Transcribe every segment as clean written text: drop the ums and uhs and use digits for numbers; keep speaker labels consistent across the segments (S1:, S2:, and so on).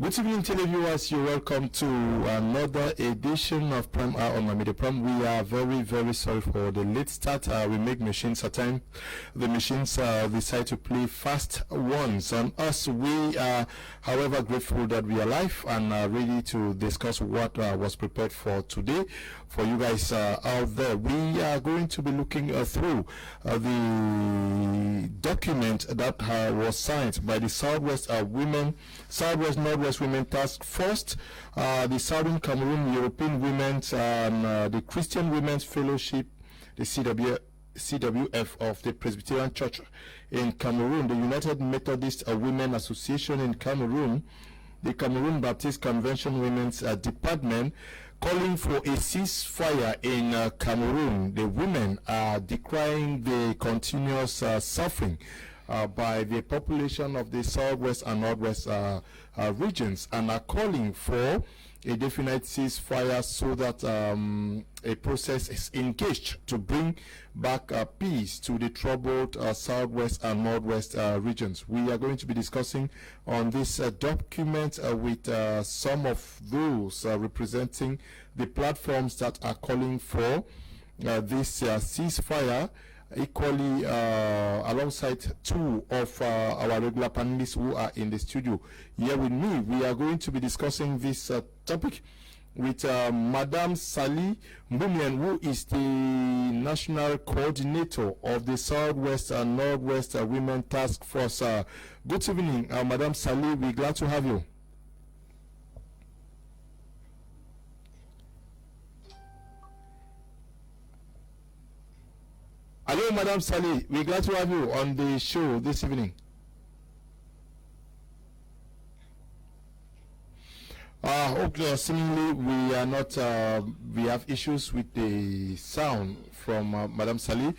S1: Good evening, televiewers. You're welcome to another edition of Prime Hour on my media Prime. We are very, very sorry for the late start. We make machines at time. The machines decide to play fast ones on us. We are, however, grateful that we are live and are ready to discuss what was prepared for today for you guys out there. We are going to be looking through the document that was signed by the Southwest Northwest Women Task Force, the Southern Cameroon European Women's and the Christian Women's Fellowship, the CWF of the Presbyterian Church in Cameroon, the United Methodist Women Association in Cameroon, the Cameroon Baptist Convention Women's Department, calling for a ceasefire in Cameroon. The women are decrying the continuous suffering by the population of the Southwest and Northwest regions, and are calling for a definite ceasefire so that a process is engaged to bring back peace to the troubled Southwest and Northwest regions. We are going to be discussing on this document with some of those representing the platforms that are calling for this ceasefire, equally alongside two of our regular panelists who are in the studio here with me. We are going to be discussing this topic with Madam Sally Mbumian, who is the National Coordinator of the Southwest and Northwest Women Task Force. Good evening, Madam Sally. We're glad to have you. Hello, Madam Sally. We're glad to have you on the show this evening. Seemingly we are not. We have issues with the sound from Madam Sally.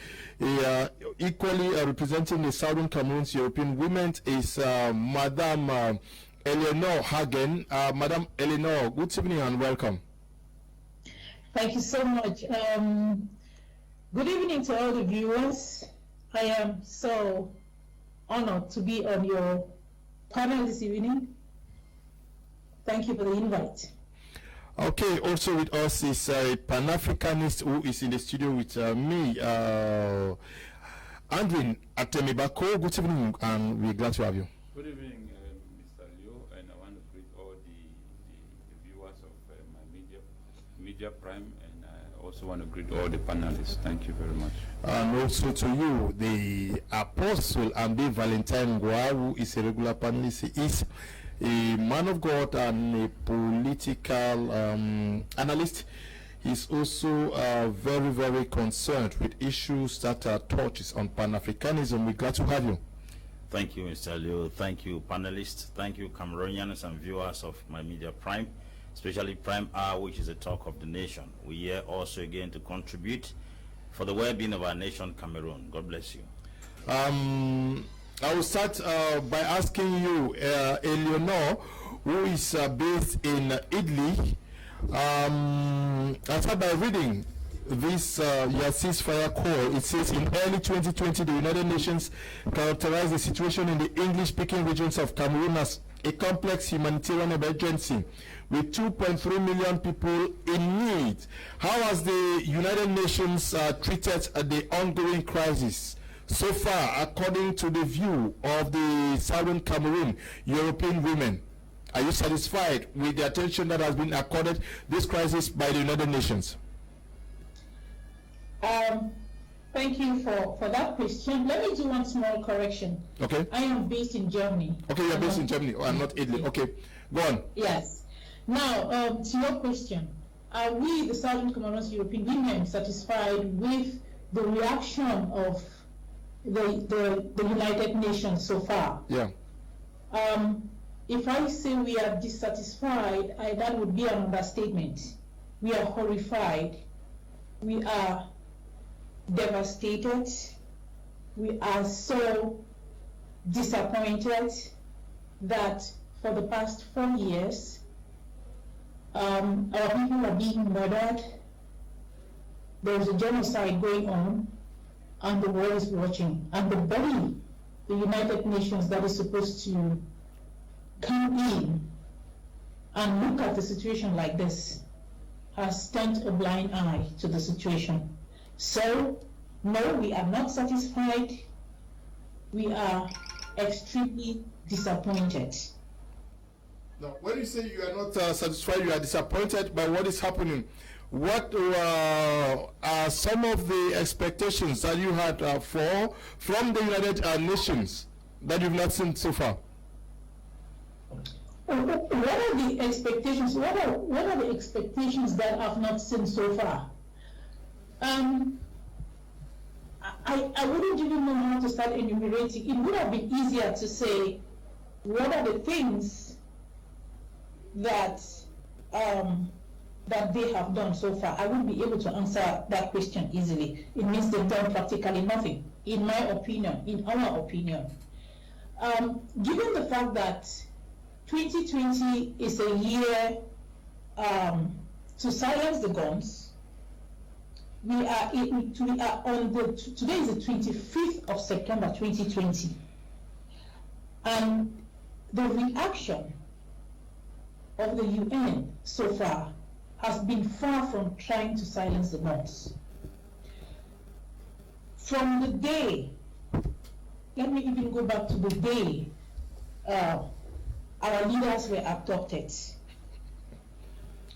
S1: Equally representing the Southern Cameroon's European Women is Madam Eleanor Hagen. Madam Eleanor, good evening and welcome.
S2: Thank you so much. Good evening to all the viewers. I am so honored to be on your panel this evening. Thank you for the invite.
S1: Okay, also with us is a Pan-Africanist who is in the studio with me, Andrin Atemibako. Good evening, and we're glad to have you.
S3: Good evening, Mr. Leo, and I want to greet all the viewers of my media Prime, and I also want to greet all the panelists. Thank you very much.
S1: And also to you, the Apostle Ambi Valentine Ngwa, who is a regular panelist. He is a man of God and a political analyst. He's also very, very concerned with issues that touches on Pan-Africanism. We're glad to have you.
S4: Thank you, Mr. Leo. Thank you, panelists. Thank you, Cameroonians and viewers of my media Prime, especially Prime Hour, which is the talk of the nation. We here also again to contribute for the well-being of our nation, Cameroon. God bless you.
S1: I will start by asking you, Eleanor, who is based in Italy. I start by reading this your ceasefire call. It says, in early 2020, the United Nations characterized the situation in the English-speaking regions of Cameroon as a complex humanitarian emergency with 2.3 million people in need. How has the United Nations treated the ongoing crisis so far, according to the view of the Southern Cameroon European women? Are you satisfied with the attention that has been accorded this crisis by the United Nations?
S2: Thank you for that question. Let me do one small correction.
S1: Okay.
S2: I am based in Germany.
S1: Okay, you're based in Germany. Oh, I'm not Italy. Okay, go on.
S2: Yes. Now, to your question, are we, the Southern Cameroon's European women, satisfied with the reaction of the United Nations so far?
S1: Yeah.
S2: If I say we are dissatisfied, that would be an understatement. We are horrified. We are devastated. We are so disappointed that for the past 4 years, our people are being murdered. There is a genocide going on, and the world is watching. And the body, the United Nations, that is supposed to come in and look at the situation like this has turned a blind eye to the situation. So, no, we are not satisfied. We are extremely disappointed.
S1: Now, when you say you are not satisfied, you are disappointed by what is happening, what are some of the expectations that you had from the United Nations that you've not seen so far?
S2: What are the expectations? What are the expectations that I've not seen so far? I wouldn't even know how to start enumerating. It would have been easier to say what are the things that that they have done so far. I wouldn't be able to answer that question easily. It means they've done practically nothing, in my opinion, in our opinion. Given the fact that 2020 is a year to silence the guns, we are on today is the 25th of September 2020, and the reaction of the UN so far has been far from trying to silence the guns. From the day, let me even go back to the day our leaders were abducted.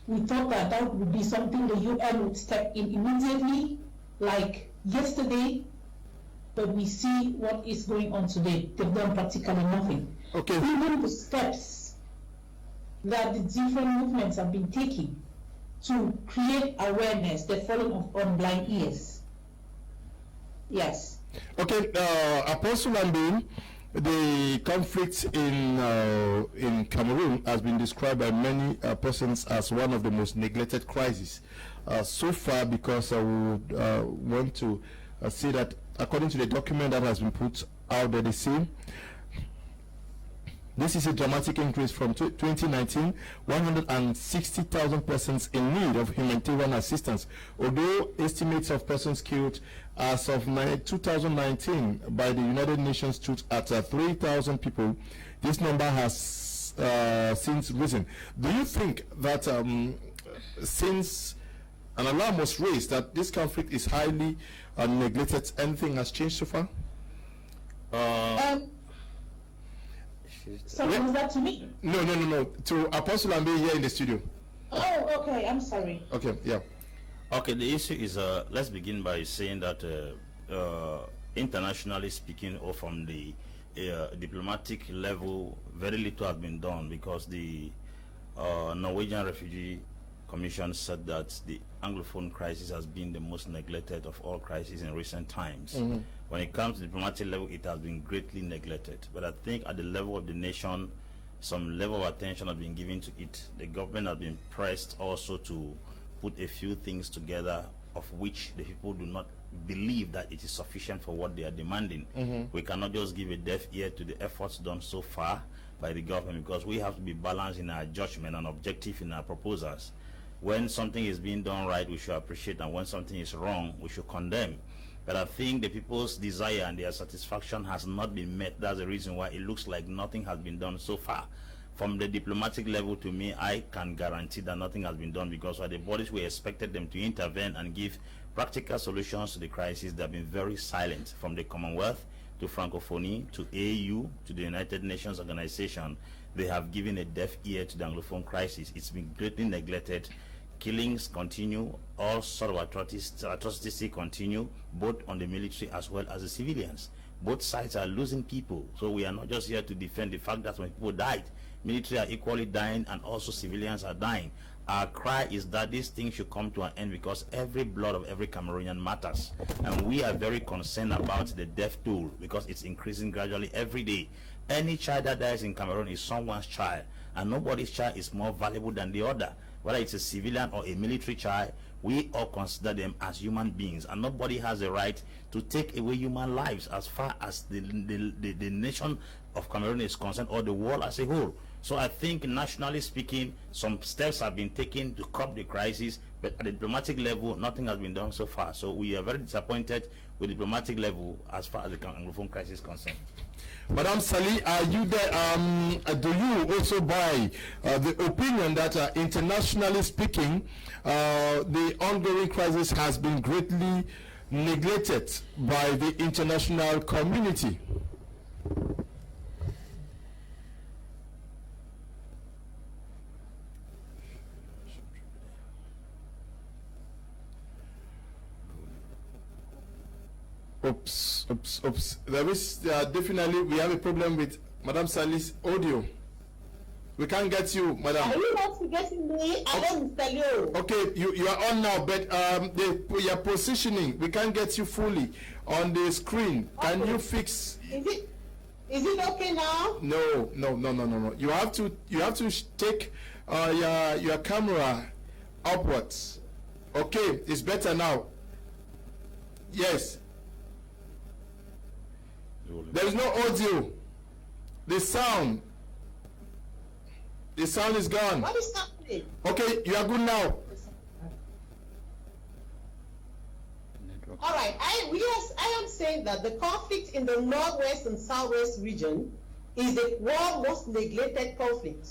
S2: We thought that that would be something the UN would step in immediately, like yesterday, but we see what is going on today. They've done practically nothing.
S1: Okay.
S2: Even the steps that the different movements have been taking to create awareness, they're falling on blind ears. Yes.
S1: Okay, Apostle Lambin, the conflict in Cameroon has been described by many persons as one of the most neglected crises so far, because I would want to say that according to the document that has been put out there, they say this is a dramatic increase from 2019, 160,000 persons in need of humanitarian assistance. Although estimates of persons killed as of 2019 by the United Nations stood at 3,000 people, this number has since risen. Do you think that since an alarm was raised that this conflict is highly neglected, anything has changed so far?
S2: So was that to me?
S1: No. To Apostle Ambe here in the studio.
S2: Oh, okay. I'm sorry.
S1: Okay, yeah.
S4: Okay, the issue is, let's begin by saying that internationally speaking, or from the diplomatic level, very little has been done, because the Norwegian Refugee Commission said that the Anglophone crisis has been the most neglected of all crises in recent times. Mm-hmm. When it comes to diplomatic level, it has been greatly neglected. But I think at the level of the nation, some level of attention has been given to it. The government has been pressed also to put a few things together, of which the people do not believe that it is sufficient for what they are demanding. Mm-hmm. We cannot just give a deaf ear to the efforts done so far by the government, because we have to be balanced in our judgment and objective in our proposals. When something is being done right, we should appreciate, and when something is wrong, we should condemn. But I think the people's desire and their satisfaction has not been met. That's the reason why it looks like nothing has been done so far. From the diplomatic level, to me, I can guarantee that nothing has been done, because while the bodies we expected them to intervene and give practical solutions to the crisis, they have been very silent. From the Commonwealth to Francophonie to AU to the United Nations Organization, they have given a deaf ear to the Anglophone crisis. It's been greatly neglected. Killings continue, all sort of atrocities continue, both on the military as well as the civilians. Both sides are losing people, so we are not just here to defend the fact that when people died, military are equally dying and also civilians are dying. Our cry is that this thing should come to an end, because every blood of every Cameroonian matters, and we are very concerned about the death toll, because it's increasing gradually every day. Any child that dies in Cameroon is someone's child, and nobody's child is more valuable than the other. Whether it's a civilian or a military child, we all consider them as human beings, and nobody has the right to take away human lives as far as the nation of Cameroon is concerned, or the world as a whole. So I think, nationally speaking, some steps have been taken to curb the crisis, but at the diplomatic level, nothing has been done so far. So we are very disappointed with the diplomatic level as far as the Anglophone crisis is concerned.
S1: Madam Sali, are you there? Do you also buy the opinion that internationally speaking, the ongoing crisis has been greatly neglected by the international community? Oops. There is definitely, we have a problem with Madam Sali's audio. We can't get you, Madam.
S5: Are you not getting me? I don't tell you.
S1: Okay, you are on now, but your positioning, we can't get you fully on the screen. Okay. Can you fix?
S5: Is it okay now?
S1: No. You have to take your camera upwards. Okay, it's better now. Yes. There is no audio. The sound is gone.
S5: What is happening?
S1: Okay, you are good now.
S5: All right. I am saying that the conflict in the northwest and southwest region is the world's most neglected conflict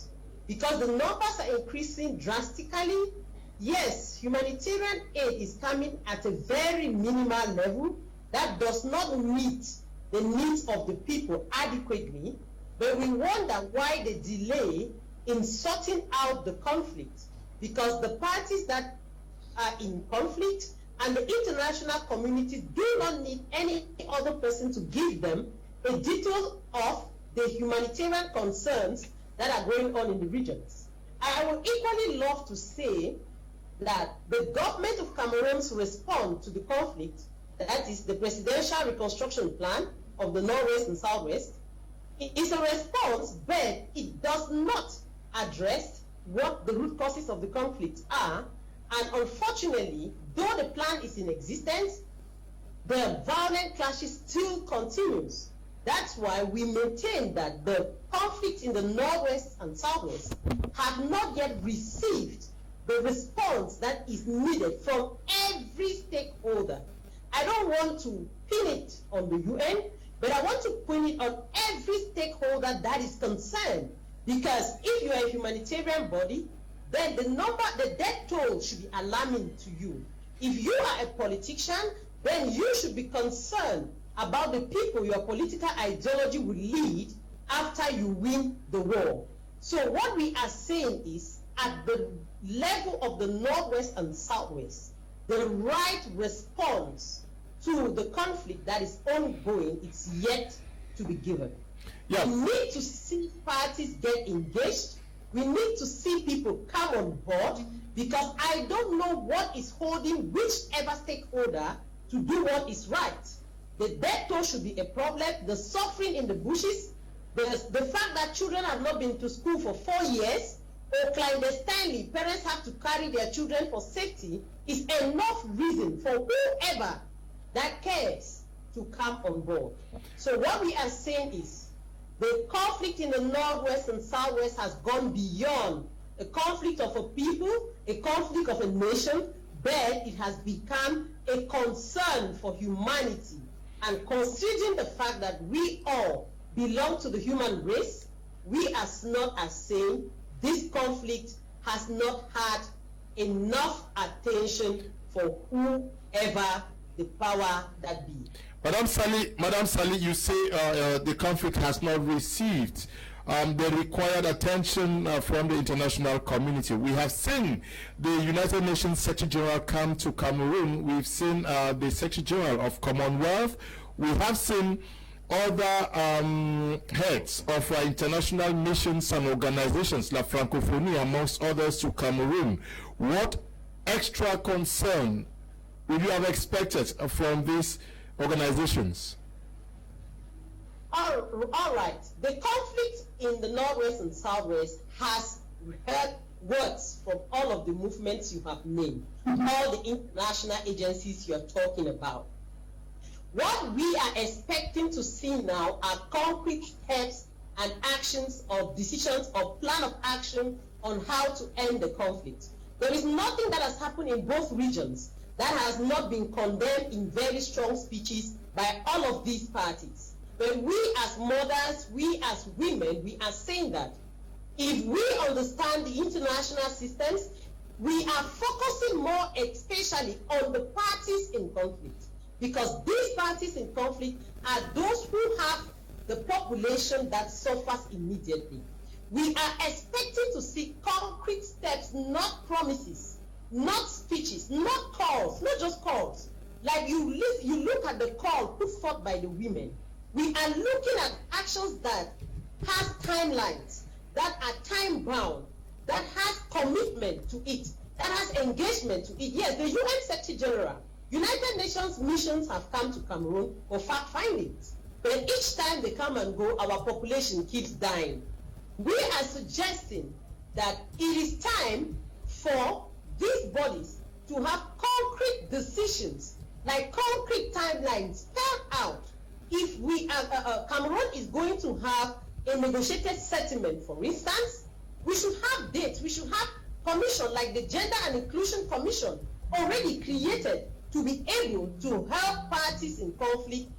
S5: because the numbers are increasing drastically. Yes, humanitarian aid is coming at a very minimal level that does not meet the needs of the people adequately, but we wonder why the delay in sorting out the conflict, because the parties that are in conflict and the international community do not need any other person to give them a detail of the humanitarian concerns that are going on in the regions. I would equally love to say that the government of Cameroon's response to the conflict, that is the Presidential Reconstruction Plan of the Northwest and Southwest, is a response, but it does not address what the root causes of the conflict are. And unfortunately, though the plan is in existence, the violent clashes still continues. That's why we maintain that the conflict in the Northwest and Southwest have not yet received the response that is needed from every stakeholder. I don't want to pin it on the UN, but I want to pin it on every stakeholder that is concerned. Because if you are a humanitarian body, then the death toll should be alarming to you. If you are a politician, then you should be concerned about the people your political ideology will lead after you win the war. So what we are saying is, at the level of the Northwest and Southwest, the right response to the conflict that is ongoing is yet to be given. Yeah. We need to see parties get engaged. We need to see people come on board, because I don't know what is holding whichever stakeholder to do what is right. The death toll should be a problem. The suffering in the bushes, the fact that children have not been to school for 4 years, or clandestinely parents have to carry their children for safety, is enough reason for whoever that cares to come on board. So what we are saying is, the conflict in the Northwest and Southwest has gone beyond a conflict of a people, a conflict of a nation, but it has become a concern for humanity. And considering the fact that we all belong to the human race, we are not as saying this conflict has not had enough attention for whoever the power that be.
S1: Madam Sali, you say the conflict has not received the required attention from the international community. We have seen the United Nations Secretary General come to Cameroon. We've seen the Secretary General of Commonwealth. We have seen other heads of international missions and organizations like Francophonie, amongst others, to Cameroon. What extra concern would you have expected from these organizations?
S5: All right. The conflict in the Northwest and Southwest has heard words from all of the movements you have named, all the international agencies you are talking about. What we are expecting to see now are concrete steps and actions or decisions or plan of action on how to end the conflict. There is nothing that has happened in both regions that has not been condemned in very strong speeches by all of these parties. But we as mothers, we as women, we are saying that if we understand the international systems, we are focusing more especially on the parties in conflict, because these parties in conflict are those who have the population that suffers immediately. We are expecting to see concrete steps, not promises, not speeches, not calls, not just calls. Like you look at the call put forth by the women. We are looking at actions that has timelines, that are time bound, that has commitment to it, that has engagement to it. Yes, the UN Secretary General, United Nations missions have come to Cameroon for fact findings. But each time they come and go, our population keeps dying. We are suggesting that it is time for these bodies to have concrete decisions, like concrete timelines spelled out. If we Cameroon is going to have a negotiated settlement, for instance, we should have dates, we should have commission like the Gender and Inclusion Commission already created to be able to help parties in conflict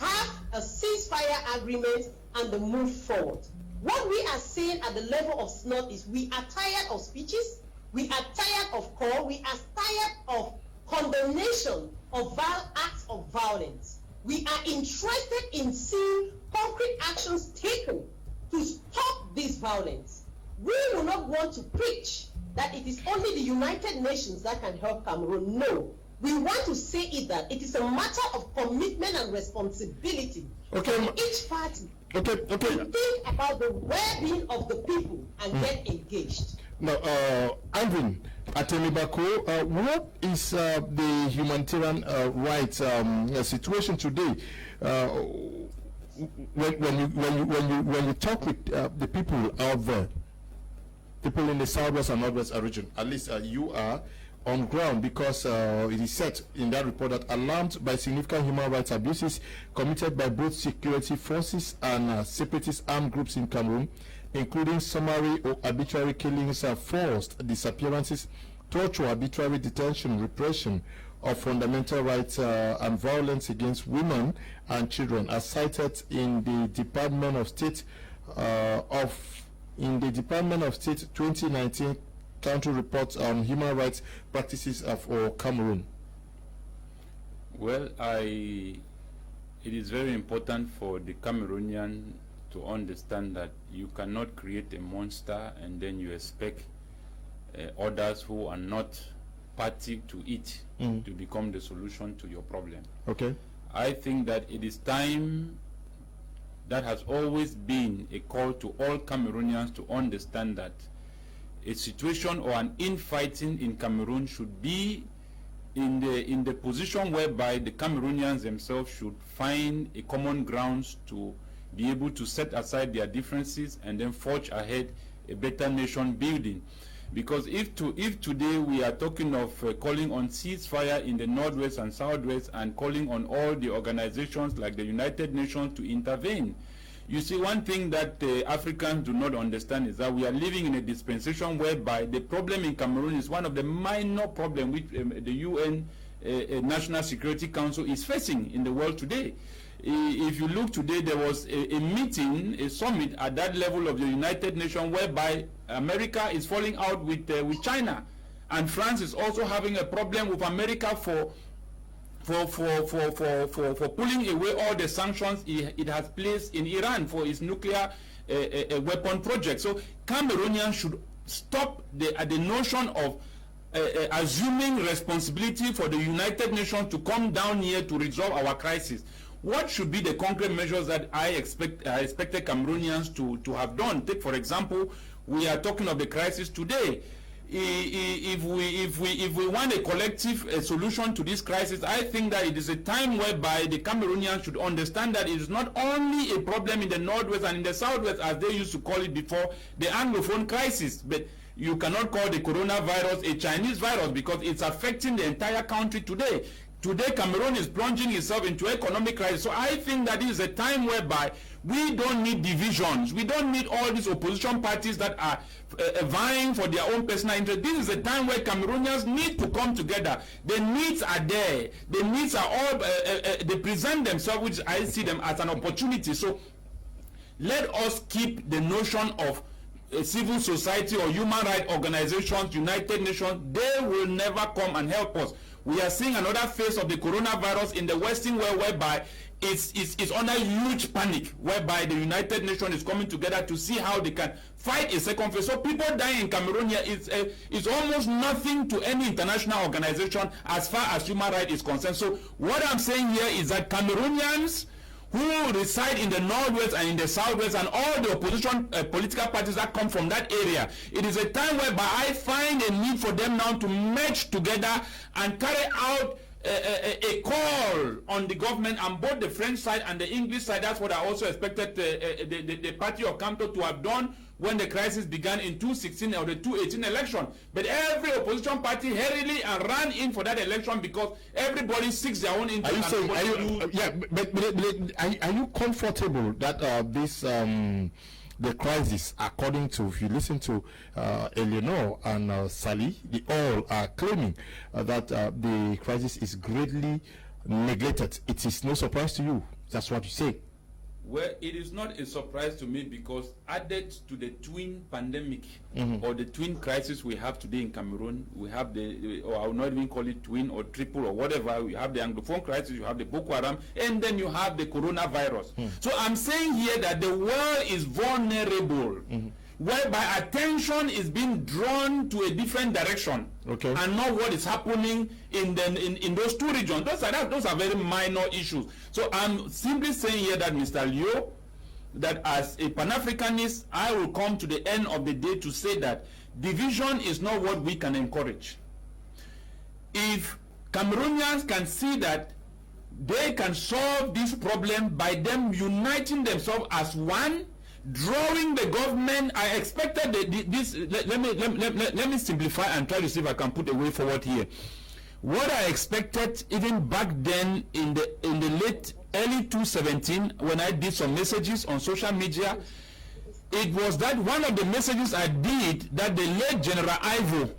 S5: have a ceasefire agreement and the move forward. What we are saying at the level of SNOT is we are tired of speeches, we are tired of call, we are tired of condemnation of acts of violence. We are interested in seeing concrete actions taken to stop this violence. We do not want to preach that it is only the United Nations that can help Cameroon. No. We want to say that it is a matter of commitment and responsibility for each party to think about the well-being of the people and get engaged.
S1: Now, Andrew Atemibako, what is the humanitarian rights situation today? When you talk with the people out there, people in the southwest and northwest region, at least you are on ground, because it is said in that report that alarmed by significant human rights abuses committed by both security forces and separatist armed groups in Cameroon, including summary or arbitrary killings, forced disappearances, torture, arbitrary detention, repression of fundamental rights, and violence against women and children, as cited in the Department of State 2019 country reports on human rights practices for Cameroon.
S3: Well, it is very important for the Cameroonian to understand that you cannot create a monster and then you expect others who are not party to it to become the solution to your problem.
S1: Okay.
S3: I think that it is time, that has always been a call to all Cameroonians to understand that a situation or an infighting in Cameroon should be in the position whereby the Cameroonians themselves should find a common grounds to be able to set aside their differences and then forge ahead a better nation building. Because if today we are talking of calling on ceasefire in the northwest and southwest and calling on all the organizations like the United Nations to intervene, you see, one thing that Africans do not understand is that we are living in a dispensation whereby the problem in Cameroon is one of the minor problems which the UN National Security Council is facing in the world today. If you look today, there was a meeting, a summit at that level of the United Nations whereby America is falling out with China, and France is also having a problem with America for pulling away all the sanctions it has placed in Iran for its nuclear weapon project. So Cameroonians should stop the notion of assuming responsibility for the United Nations to come down here to resolve our crisis. What should be the concrete measures that I expected Cameroonians to have done? Take, for example, we are talking of the crisis today. If we want a collective solution to this crisis, I think that it is a time whereby the Cameroonians should understand that it is not only a problem in the northwest and in the southwest, as they used to call it before, the Anglophone crisis, but you cannot call the coronavirus a Chinese virus because it's affecting the entire country today. Today, Cameroon is plunging itself into economic crisis. So I think that is a time whereby we don't need divisions. We don't need all these opposition parties that are vying for their own personal interest. This is a time where Cameroonians need to come together. The needs are there. The needs are all, they present themselves, which I see them as an opportunity. So let us keep the notion of civil society or human rights organizations, United Nations. They will never come and help us. We are seeing another phase of the coronavirus in the Western world whereby it's under huge panic, whereby the United Nations is coming together to see how they can fight a second phase. So people dying in Cameroon here is almost nothing to any international organization as far as human rights is concerned. So what I'm saying here is that Cameroonians who reside in the northwest and in the southwest and all the opposition political parties that come from that area, it is a time whereby I find a need for them now to merge together and carry out a call on the government on both the French side and the English side. That's what I also expected the party of Camto to have done when the crisis began in 2016 or the 2018 election. But every opposition party hurriedly and ran in for that election because everybody seeks their own interest.
S1: Are you comfortable that this the crisis, according to, if you listen to Eleanor and Sally, they all are claiming that the crisis is greatly neglected? It is no surprise to you. That's what you say.
S3: Well, it is not a surprise to me because added to the twin pandemic or the twin crisis we have today in Cameroon, we have or I will not even call it twin or triple or whatever, we have the Anglophone crisis, you have the Boko Haram, and then you have the coronavirus. So I'm saying here that the world is vulnerable, whereby attention is being drawn to a different direction, and not what is happening in those two regions. Those are very minor issues. So I'm simply saying here that, Mr. Leo, that as a Pan-Africanist, I will come to the end of the day to say that division is not what we can encourage. If Cameroonians can see that they can solve this problem by them uniting themselves as one, drawing the government, I expected this. Let me simplify and try to see if I can put a way forward here. What I expected even back then in the early 2017, when I did some messages on social media, it was that one of the messages I did that the late General Ivo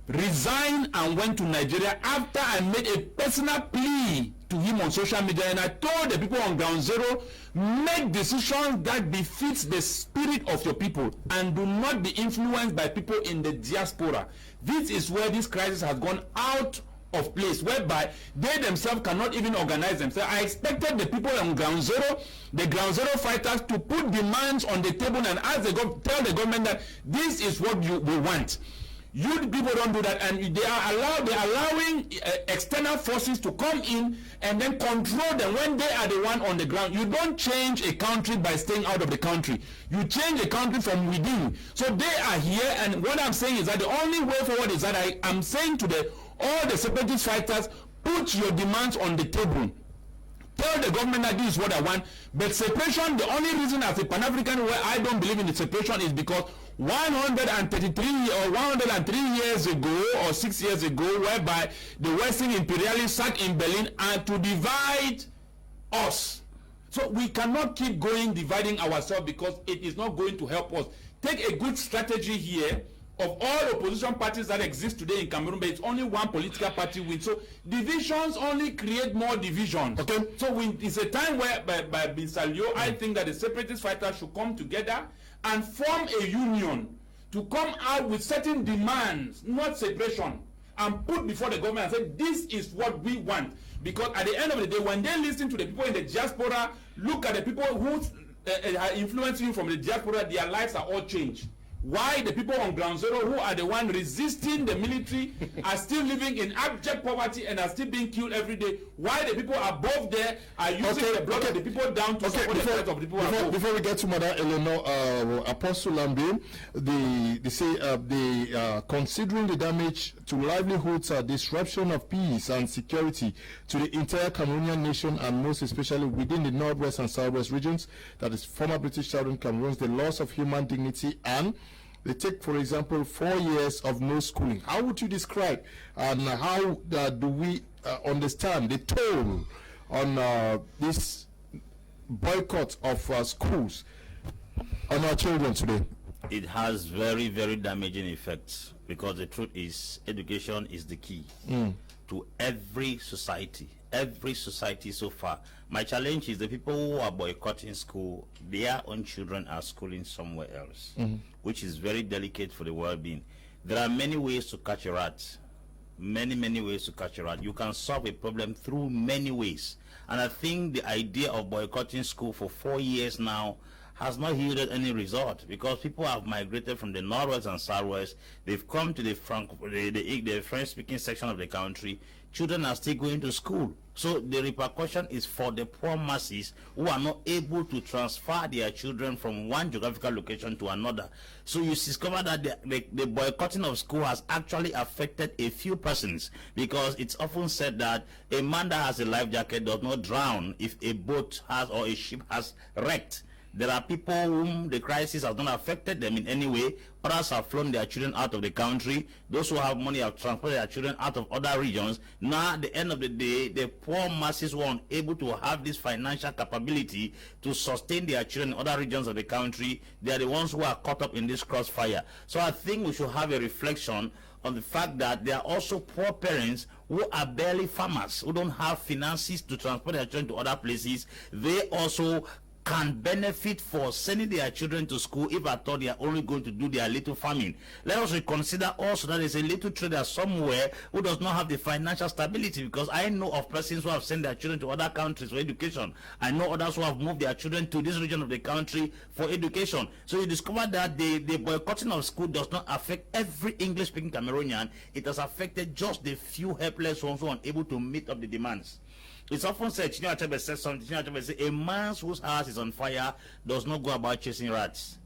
S3: resigned and went to Nigeria after I made a personal plea to him on social media, and I told the people on Ground Zero, make decisions that befits the spirit of your people and do not be influenced by people in the diaspora. This is where this crisis has gone out of place, whereby they themselves cannot even organize themselves. I expected the people on Ground Zero, the Ground Zero fighters, to put demands on the table and ask tell the government that this is what we want. You people don't do that, and they are allowing external forces to come in and then control them when they are the one on the ground. You don't change a country by staying out of the country. You change a country from within. So they are here, and what I'm saying is that the only way forward is that I am saying to all the separatist fighters, put your demands on the table. Tell the government that this is what I want. But separation, the only reason as a Pan-African where I don't believe in the separation is because 133 or 103 years ago or 6 years ago, whereby the Western imperialists sat in Berlin and to divide us. So we cannot keep going dividing ourselves because it is not going to help us. Take a good strategy here of all opposition parties that exist today in Cameroon, but it's only one political party wins. So divisions only create more divisions. So it's a time where, by Mr. Leo, I think that the separatist fighters should come together and form a union to come out with certain demands, not separation, and put before the government and say, this is what we want. Because at the end of the day, when they listen to the people in the diaspora, look at the people who are influencing from the diaspora, their lives are all changed. Why the people on Ground Zero, who are the one resisting the military, are still living in abject poverty and are still being killed every day? Why the people above there are using the blood of the people down to support the rights of the people above?
S1: Before we get to Mother Eleanor, Apostle Lambe, they say considering the damage to livelihoods, disruption of peace and security to the entire Cameroonian nation, and most especially within the northwest and southwest regions, that is former British Southern Cameroon, the loss of human dignity and They take, for example, 4 years of no schooling. How would you describe and how do we understand the toll on this boycott of schools on our children today?
S4: It has very, very damaging effects, because the truth is education is the key to every society so far. My challenge is the people who are boycotting school, their own children are schooling somewhere else, which is very delicate for the well-being. There are many ways to catch a rat. Many ways to catch a rat. You can solve a problem through many ways. And I think the idea of boycotting school for 4 years now has not yielded any result, because people have migrated from the northwest and southwest. They've come to the French-speaking section of the country. Children are still going to school. So the repercussion is for the poor masses who are not able to transfer their children from one geographical location to another. So you discover that the boycotting of school has actually affected a few persons, because it's often said that a man that has a life jacket does not drown if a boat has or a ship has wrecked. There are people whom the crisis has not affected them in any way. Others have flown their children out of the country. Those who have money have transported their children out of other regions. Now, at the end of the day, the poor masses were unable to have this financial capability to sustain their children in other regions of the country. They are the ones who are caught up in this crossfire. So I think we should have a reflection on the fact that there are also poor parents who are barely farmers, who don't have finances to transport their children to other places. They also can benefit for sending their children to school if at all they are only going to do their little farming. Let us reconsider also that there's a little trader somewhere who does not have the financial stability, because I know of persons who have sent their children to other countries for education. I know others who have moved their children to this region of the country for education. So you discover that the boycotting of school does not affect every English-speaking Cameroonian. It has affected just the few helpless ones who are unable to meet up the demands. It's often said, Chinua Achebe says something, Chinua Achebe says, a man whose house is on fire does not go about chasing rats.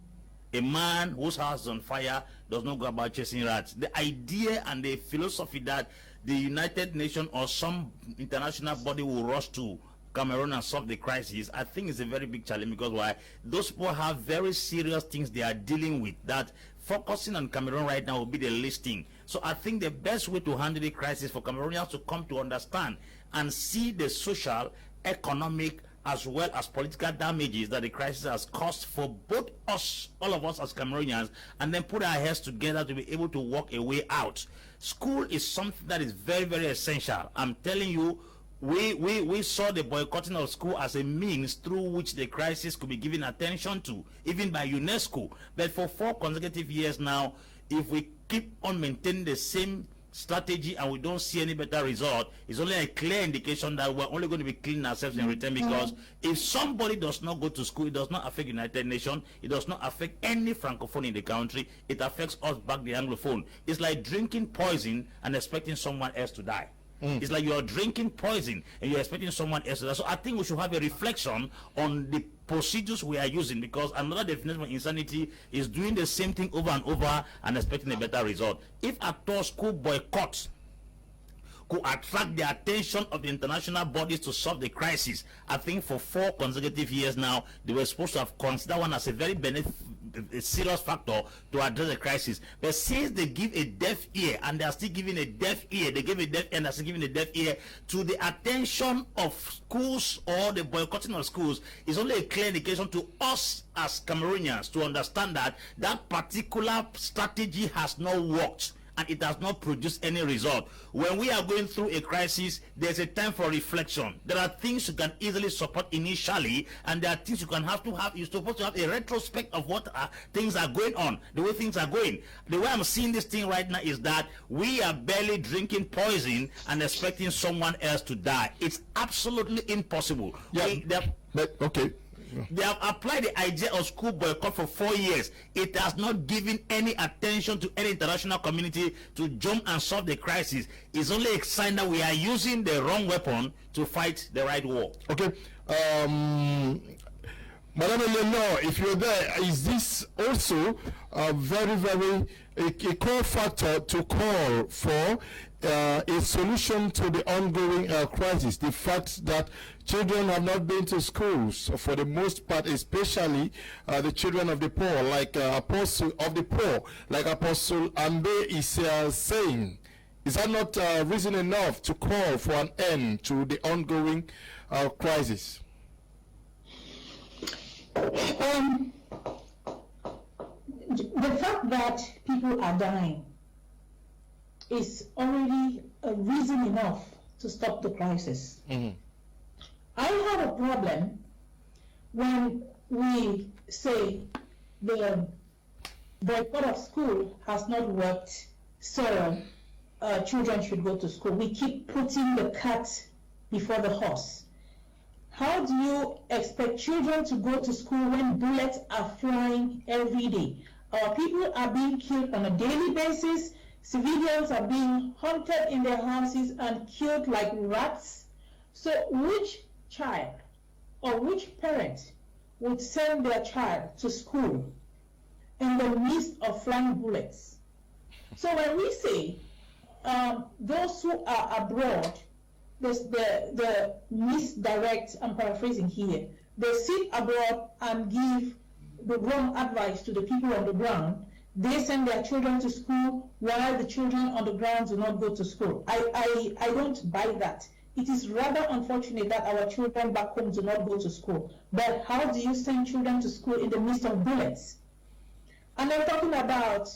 S4: A man whose house is on fire does not go about chasing rats. The idea and the philosophy that the United Nations or some international body will rush to Cameroon and solve the crisis, I think is a very big challenge, because why? Those people have very serious things they are dealing with, that focusing on Cameroon right now will be the least thing. So I think the best way to handle the crisis for Cameroonians to come to understand and see the social, economic, as well as political damages that the crisis has caused for both us, all of us as Cameroonians, and then put our heads together to be able to work a way out. School is something that is very, very essential. I'm telling you, we saw the boycotting of school as a means through which the crisis could be given attention to, even by UNESCO. But for 4 consecutive years now, if we keep on maintaining the same strategy and we don't see any better result, it's only a clear indication that we're only going to be cleaning ourselves in return, because if somebody does not go to school, it does not affect United Nations, it does not affect any Francophone in the country, it affects us back, the Anglophone. It's like drinking poison and expecting someone else to die. It's like you're drinking poison and you're expecting someone else to die. So I think we should have a reflection on the procedures we are using, because another definition of insanity is doing the same thing over and over and expecting a better result. If at all school boycotts could attract the attention of the international bodies to solve the crisis, I think for 4 consecutive years now, they were supposed to have considered one as a very a serious factor to address the crisis. But since they give a deaf ear, and they are still giving a deaf ear, they give a deaf ear and they are still giving a deaf ear to the attention of schools or the boycotting of schools, is only a clear indication to us as Cameroonians to understand that that particular strategy has not worked and it has not produced any result. When we are going through a crisis, there's a time for reflection. There are things you can easily support initially, and there are things you can have to have. You're supposed to have a retrospect of what things are going on, the way things are going. The way I'm seeing this thing right now is that we are barely drinking poison and expecting someone else to die. It's absolutely impossible.
S1: Yeah, okay.
S4: They have applied the idea of school boycott for 4 years. It has not given any attention to any international community to jump and solve the crisis. It's only a sign that we are using the wrong weapon to fight the right war.
S1: Okay. Madam Eleanor, if you're there, is this also a very, very a core factor to call for a solution to the ongoing crisis. The fact that children have not been to schools for the most part, especially the children of the poor, like Apostle of the poor, like Apostle Ambe is saying. Is that not reason enough to call for an end to the ongoing crisis?
S2: The fact that people are dying is already a reason enough to stop the crisis.
S1: Mm-hmm.
S2: I have a problem when we say the boycott of school has not worked, so children should go to school. We keep putting the cart before the horse. How do you expect children to go to school when bullets are flying every day? Our people are being killed on a daily basis. Civilians are being hunted in their houses and killed like rats. So which child or which parent would send their child to school in the midst of flying bullets? So when we say those who are abroad, the misdirect, I'm paraphrasing here, they sit abroad and give the wrong advice to the people on the ground. They send their children to school while the children on the ground do not go to school. I don't buy that. It is rather unfortunate that our children back home do not go to school. But how do you send children to school in the midst of bullets? And I'm talking about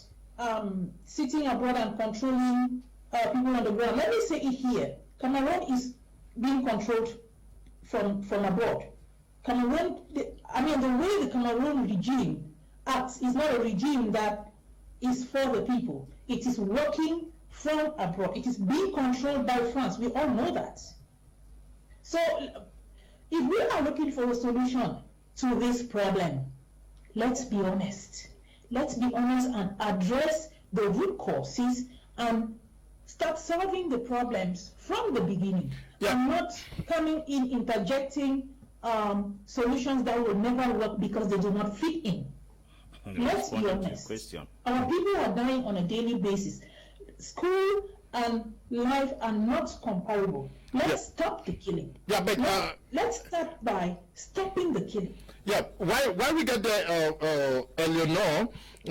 S2: sitting abroad and controlling people on the ground. Let me say it here. Cameroon is being controlled from abroad. Cameroon, the way the Cameroon regime acts is not a regime that is for the people. It is working from abroad. It is being controlled by France. We all know that. So if we are looking for a solution to this problem, let's be honest. Let's be honest and address the root causes and start solving the problems from the beginning.
S1: Yeah.
S2: And not coming in interjecting solutions that will never work because they do not fit in. Let's be honest. Our people are dying on a daily basis. School and life are not comparable. Let's stop the killing.
S1: Yeah, but
S2: let's start by stopping the killing.
S1: Yeah, why we get there, Eleanor,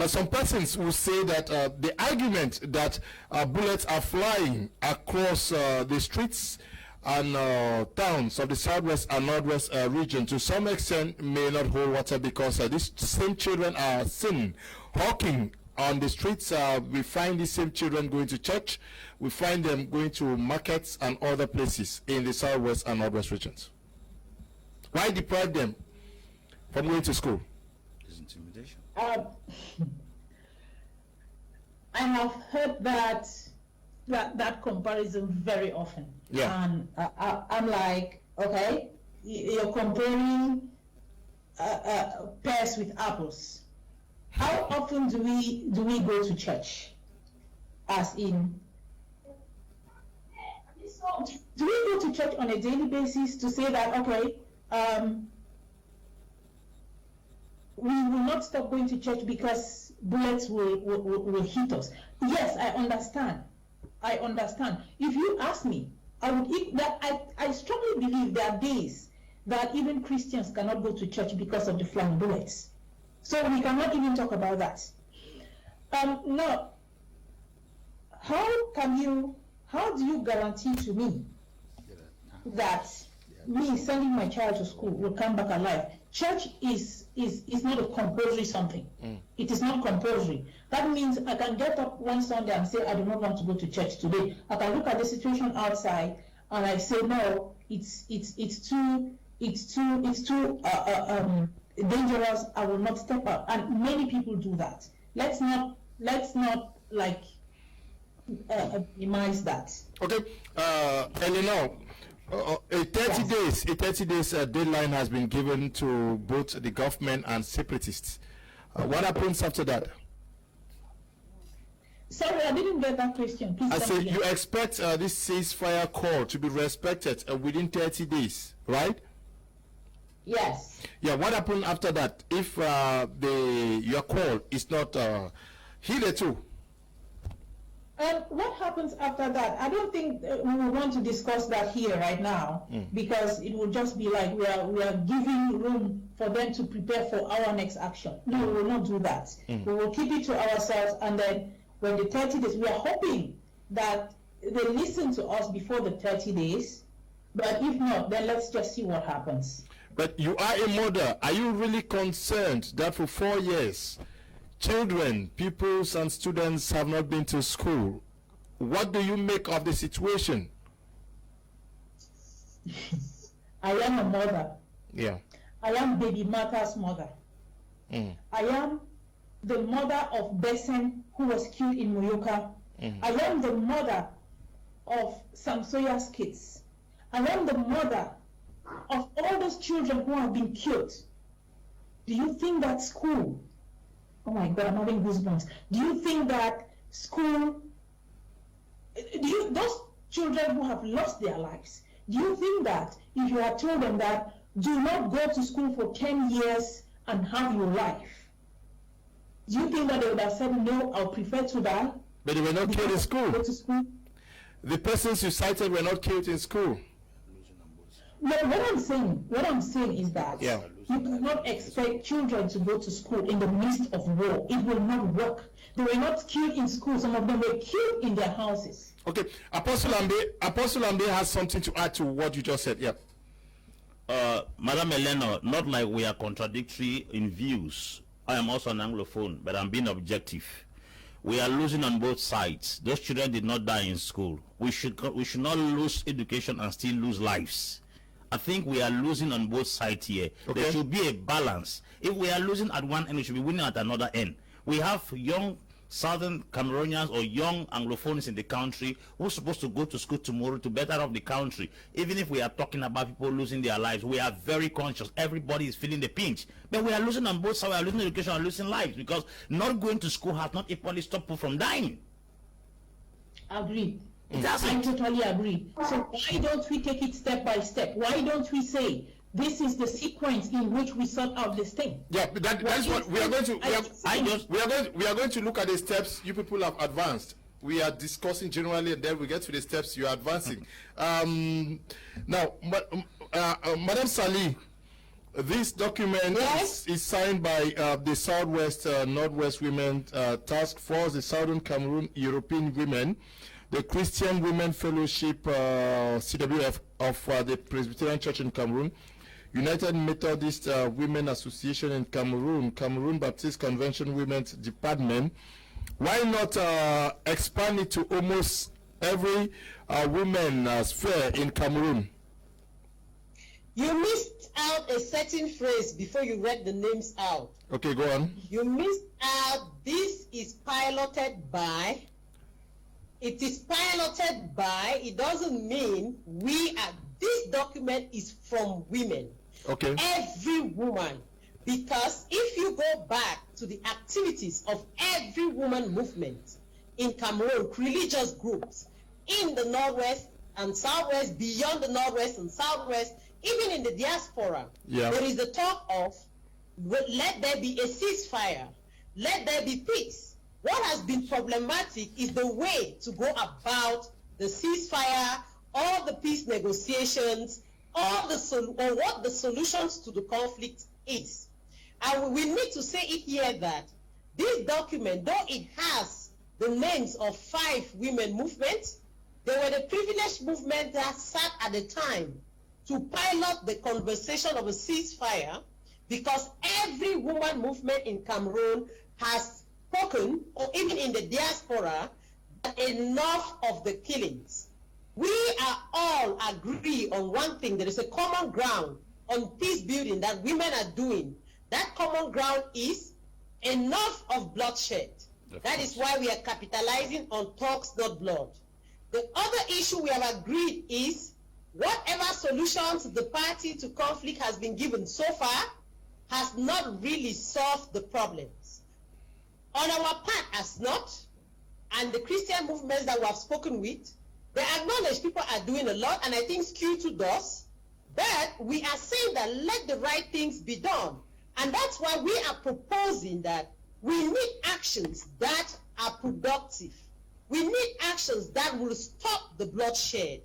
S1: some persons will say that the argument that bullets are flying across the streets and towns of the southwest and northwest region to some extent may not hold water, because these same children are seen hawking on the streets. We find these same children going to church. We find them going to markets and other places in the southwest and northwest regions. Why deprive them from going to school?
S4: It's intimidation.
S2: I have heard that comparison very often.
S1: Yeah.
S2: And I'm like, okay, you're comparing pears with apples. How often do we go to church? As in, do we go to church on a daily basis to say that, okay, we will not stop going to church because bullets will hit us? Yes, I understand. If you ask me, I strongly believe there are days that even Christians cannot go to church because of the flying bullets. So we cannot even talk about that. Now, how do you guarantee to me that me sending my child to school will come back alive? Church is not a compulsory something. It is not compulsory. That means I can get up one Sunday and say I do not want to go to church today. I can look at the situation outside and I say no, it's too dangerous. I will not step up. And many people do that. Let's not like minimize that.
S1: Okay, Eleanor. A 30 days deadline has been given to both the government and separatists. What happens after that?
S2: Sorry, I didn't get that question. Please.
S1: I say you expect this ceasefire call to be respected within 30 days, right?
S2: Yes.
S1: Yeah. What happens after that if your call is not heeded to?
S2: What happens after that? I don't think we will want to discuss that here right now, because it will just be like we are giving room for them to prepare for our next action. No, we will not do that. We will keep it to ourselves, and then when the 30 days, we are hoping that they listen to us before the 30 days, but if not, then let's just see what happens.
S1: But you are a mother. Are you really concerned that for 4 years, children, pupils, and students have not been to school? What do you make of the situation?
S2: I am a mother.
S1: Yeah.
S2: I am baby Martha's mother. I am the mother of Besen, who was killed in Moyoka. I am the mother of Samsoya's kids. I am the mother of all those children who have been killed. Do you think that school, oh my God, I'm having goosebumps. Do you think that school, those children who have lost their lives, do you think that if you had told them that do not go to school for 10 years and have your life, do you think that they would have said, no, I'll prefer to die?
S1: But they were not killed in school.
S2: Go to school?
S1: The persons you cited were not killed in school.
S2: No, what I'm saying is that you cannot expect children to go to school in the midst of war. It will not work. They were not killed in school. Some of them were killed in their houses.
S1: Okay, Apostle Ambe has something to add to what you just said. Yeah.
S4: Madam Elena, not like we are contradictory in views. I am also an Anglophone, but I'm being objective. We are losing on both sides. Those children did not die in school. We should not lose education and still lose lives. I think we are losing on both sides here. Okay. There should be a balance. If we are losing at one end, we should be winning at another end. We have young Southern Cameroonians or young Anglophones in the country who are supposed to go to school tomorrow to better off the country. Even if we are talking about people losing their lives, we are very conscious. Everybody is feeling the pinch. But we are losing on both sides. We are losing education and losing lives, because not going to school has not equally stopped people from dying.
S2: Agreed. I totally agree. So why don't we take it step by step? Why don't we say this is the sequence in which we sort out this thing?
S1: Yeah, but that's what we are going to. We are going to look at the steps you people have advanced. We are discussing generally, and then we get to the steps you are advancing. Now, Madam Sali, this document is signed by the Southwest Northwest Women Task Force, the Southern Cameroon European Women, the Christian Women Fellowship, CWF of the Presbyterian Church in Cameroon, United Methodist Women Association in Cameroon, Cameroon Baptist Convention Women's Department. Why not expand it to almost every women sphere in Cameroon?
S5: You missed out a certain phrase before you read the names out.
S1: Okay, go on.
S5: You missed out, this is piloted by. It is piloted by, it doesn't mean we are, this document is from women.
S1: Okay.
S5: Every woman. Because if you go back to the activities of every woman movement in Cameroon, religious groups in the Northwest and Southwest, beyond the Northwest and Southwest, even in the diaspora, there is the talk of let there be a ceasefire, let there be peace. What has been problematic is the way to go about the ceasefire, all the peace negotiations, or what the solutions to the conflict is. And we need to say it here that this document, though it has the names of 5 women movements, they were the privileged movement that sat at the time to pilot the conversation of a ceasefire, because every woman movement in Cameroon has spoken, or even in the diaspora, that enough of the killings. We are all agree on one thing. There is a common ground on peace building that women are doing. That common ground is enough of bloodshed. That is why we are capitalizing on talks, not blood. The other issue we have agreed is whatever solutions the party to conflict has been given so far has not really solved the problems. On our part, as not, and the Christian movements that we have spoken with, they acknowledge people are doing a lot, and I think Q2 does, but we are saying that let the right things be done. And that's why we are proposing that we need actions that are productive. We need actions that will stop the bloodshed.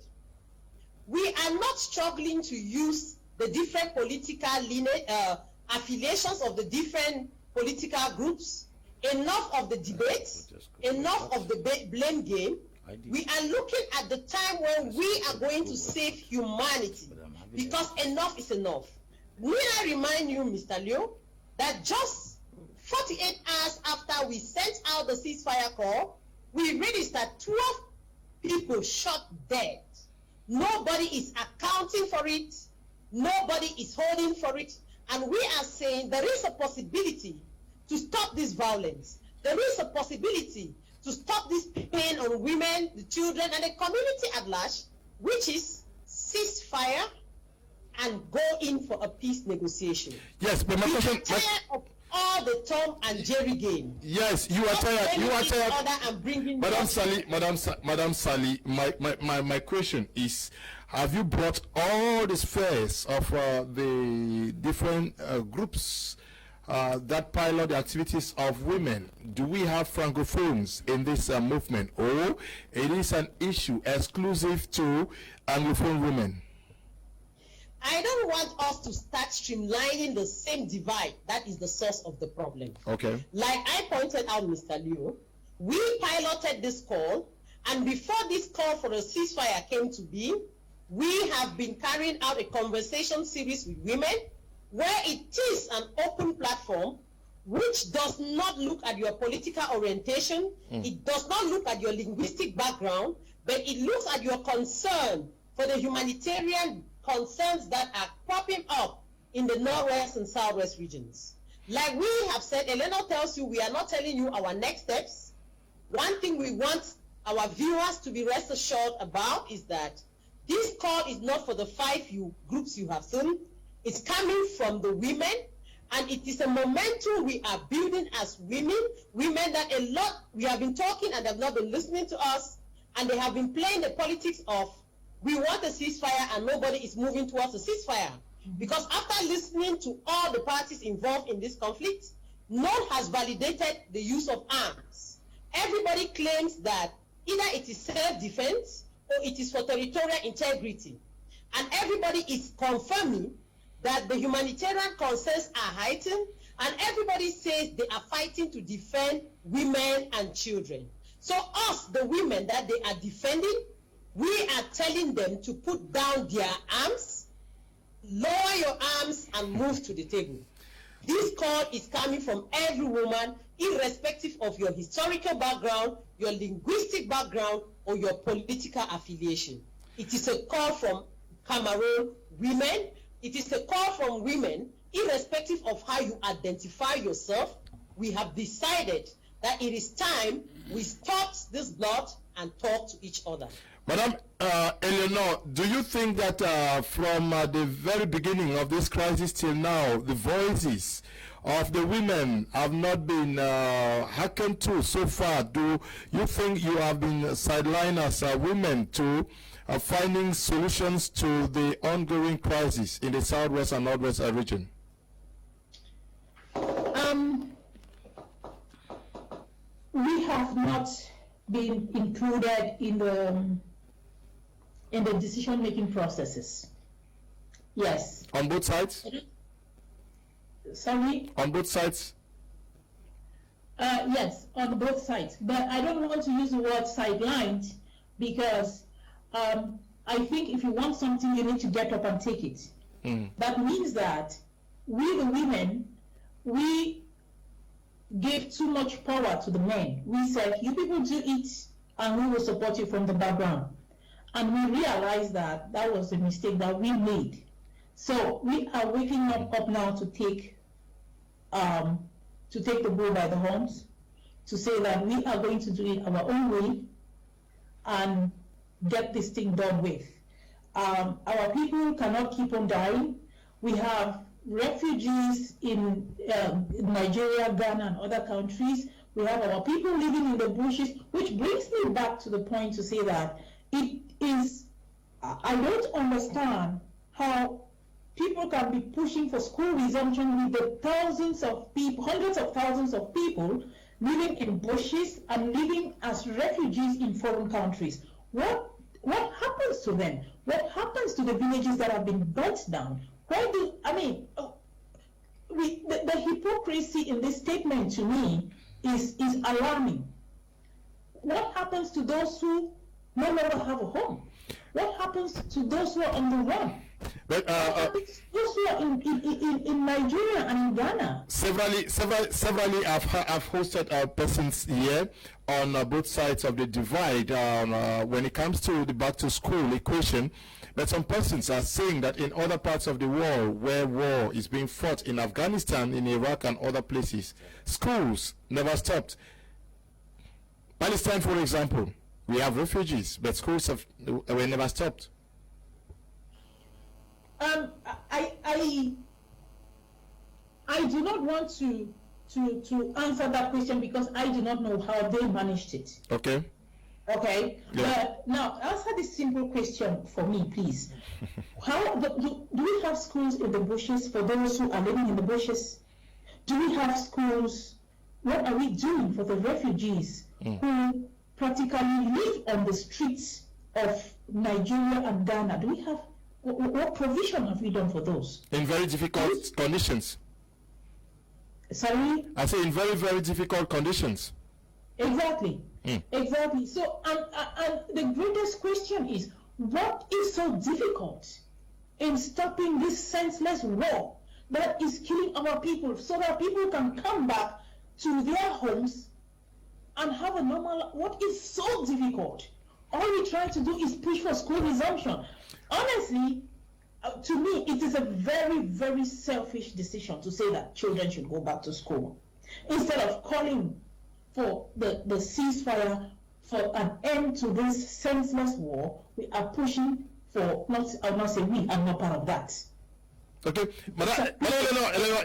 S5: We are not struggling to use the different political affiliations of the different political groups. Enough of the debates, enough of the blame game. We are looking at the time when we are going to save humanity, because enough is enough. May I remind you, Mr. Leo, that just 48 hours after we sent out the ceasefire call, we registered 12 people shot dead. Nobody is accounting for it. Nobody is holding for it. And we are saying there is a possibility to stop this violence. There is a possibility to stop this pain on women, the children, and the community at large, which is ceasefire and go in for a peace negotiation.
S1: Yes, but my question...
S5: tired of all the Tom and Jerry game.
S1: Yes, you are tired. You are tired.
S5: And bringing
S1: Madam Sally, my question is, have you brought all the spheres of the different groups that pilot the activities of women? Do we have francophones in this movement, or it is an issue exclusive to Anglophone women?
S5: I don't want us to start streamlining the same divide that is the source of the problem.
S1: Okay.
S5: Like I pointed out, Mr. Leo, we piloted this call, and before this call for a ceasefire came to be, we have been carrying out a conversation series with women where it is an open platform which does not look at your political orientation, it does not look at your linguistic background, but it looks at your concern for the humanitarian concerns that are popping up in the Northwest and Southwest regions. Like we have said, Elena tells you we are not telling you our next steps. One thing we want our viewers to be rest assured about is that this call is not for the 5 groups you have seen. It's coming from the women, and it is a momentum we are building as women that a lot, we have been talking and have not been listening to us, and they have been playing the politics of we want a ceasefire and nobody is moving towards a ceasefire. Because after listening to all the parties involved in this conflict, none has validated the use of arms. Everybody claims that either it is self-defense or it is for territorial integrity. And everybody is confirming that the humanitarian concerns are heightened, and everybody says they are fighting to defend women and children. So us, the women that they are defending, we are telling them to put down their arms, lower your arms, and move to the table. This call is coming from every woman, irrespective of your historical background, your linguistic background, or your political affiliation. It is a call from Cameroon women. It is a call from women, irrespective of how you identify yourself. We have decided that it is time we stop this blood and talk to each other.
S1: Madam Eleanor, do you think that from the very beginning of this crisis till now, the voices of the women have not been hearkened to so far? Do you think you have been sidelined as women to finding solutions to the ongoing crisis in the Southwest and Northwest region?
S2: We have not been included in the decision-making processes. Yes.
S1: On both sides?
S2: Sorry?
S1: On both sides?
S2: Yes, on both sides. But I don't want to use the word sidelined because I think if you want something, you need to get up and take it. That means that we, the women, we gave too much power to the men. We said, you people do it and we will support you from the background. And we realized that that was a mistake that we made. So we are waking up now to take the bull by the horns, to say that we are going to do it our own way and get this thing done with. Our people cannot keep on dying. We have refugees in Nigeria, Ghana, and other countries. We have our people living in the bushes, which brings me back to the point to say that it is, I don't understand how people can be pushing for school resumption with the thousands of people, hundreds of thousands of people living in bushes and living as refugees in foreign countries. What happens to them? What happens to the villages that have been burnt down? The hypocrisy in this statement to me is alarming. What happens to those who no longer have a home? What happens to those who are on the run?
S1: But
S2: those who are in Nigeria and in Ghana.
S1: Severally, I've hosted persons here on both sides of the divide when it comes to the back to school equation. But some persons are saying that in other parts of the world where war is being fought, in Afghanistan, in Iraq, and other places, schools never stopped. Palestine, for example, we have refugees, but schools were never stopped.
S2: I do not want to answer that question because I do not know how they managed it.
S1: Okay.
S2: Okay.
S1: Yeah.
S2: But now answer this simple question for me, please. How do we have schools in the bushes for those who are living in the bushes? Do we have schools? What are we doing for the refugees who practically live on the streets of Nigeria and Ghana? Do we have what provision have we done for those?
S1: In very difficult conditions.
S2: Sorry?
S1: I say in very, very difficult conditions.
S2: Exactly. Exactly. So, and the greatest question is, what is so difficult in stopping this senseless war that is killing our people so that people can come back to their homes and have a normal, what is so difficult? All we try to do is push for school resumption. Honestly, to me, it is a very, very selfish decision to say that children should go back to school. Instead of calling for the ceasefire, for an end to this senseless war, we are pushing for, I'll not say we, I'm not part of that.
S1: Okay, but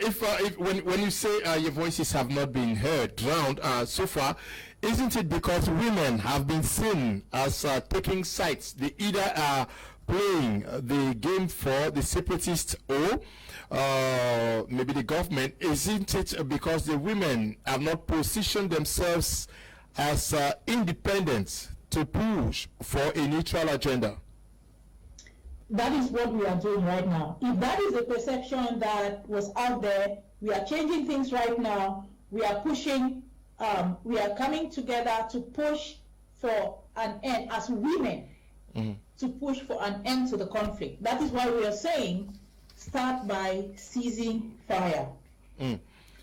S1: if when you say your voices have not been heard, drowned so far, isn't it because women have been seen as taking sides? They either are playing the game for the separatists or maybe the government. Isn't it because the women have not positioned themselves as independent to push for a neutral agenda?
S2: That is what we are doing right now. If that is the perception that was out there, we are changing things right now. We are pushing, we are coming together to push for an end as women, to push for an end to the conflict. That is why we are saying, start by ceasing fire. Okay.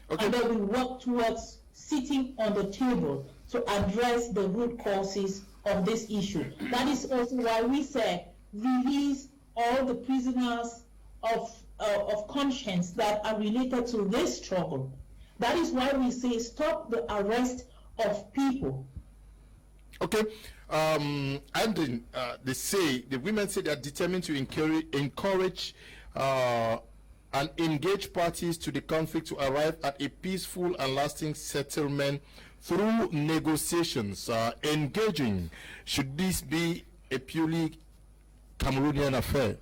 S2: And then we work towards sitting on the table to address the root causes of this issue. That is also why we said, release all the prisoners of conscience that are related to this struggle. That is why we say stop the arrest of people.
S1: Okay, and then the women say they are determined to encourage and engage parties to the conflict to arrive at a peaceful and lasting settlement through negotiations. Engaging, should this be a purely Cameroonian affair?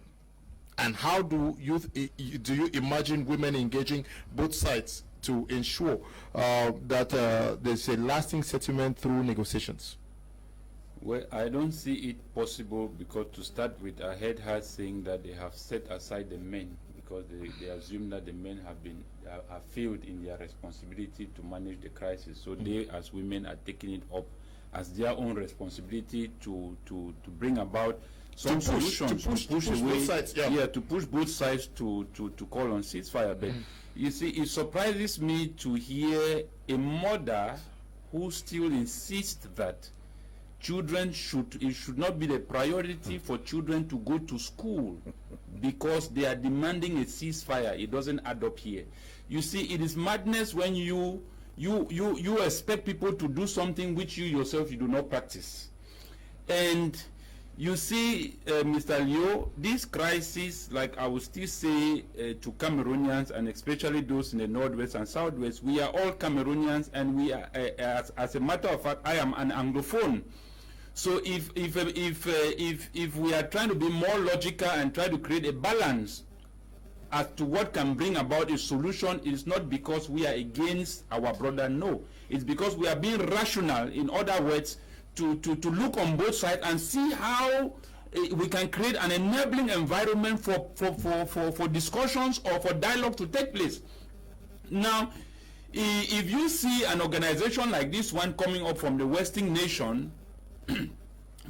S1: And how do you imagine women engaging both sides to ensure that there's a lasting settlement through negotiations?
S3: Well, I don't see it possible because, to start with, I heard her saying that they have set aside the men because they assume that the men have failed in their responsibility to manage the crisis. So they, as women, are taking it up as their own responsibility to bring about some solutions, to push both sides, to push both sides to call on ceasefire. But you see, it surprises me to hear a mother who still insists that it should not be the priority for children to go to school because they are demanding a ceasefire. It doesn't add up here. You see, it is madness when you expect people to do something which you yourself do not practice. And you see, Mr. Leo, this crisis, like I would still say to Cameroonians, and especially those in the Northwest and Southwest, we are all Cameroonians, and we are, as a matter of fact, I am an Anglophone. So if we are trying to be more logical and try to create a balance as to what can bring about a solution is not because we are against our brother, no. It's because we are being rational, in other words, to look on both sides and see how we can create an enabling environment for discussions or for dialogue to take place. Now, if you see an organization like this one coming up from the Western nation,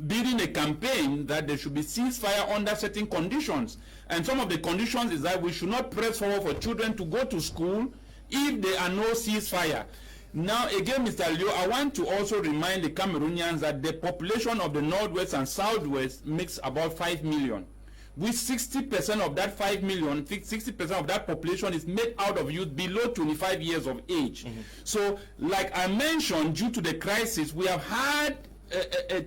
S3: building a campaign that there should be ceasefire under certain conditions, and some of the conditions is that we should not press forward for children to go to school if there are no ceasefire. Now again, Mr. Leo, I want to also remind the Cameroonians that the population of the Northwest and Southwest makes about 5 million. With 60% of that 5 million, 60% of that population is made out of youth below 25 years of age. So, like I mentioned, due to the crisis, we have had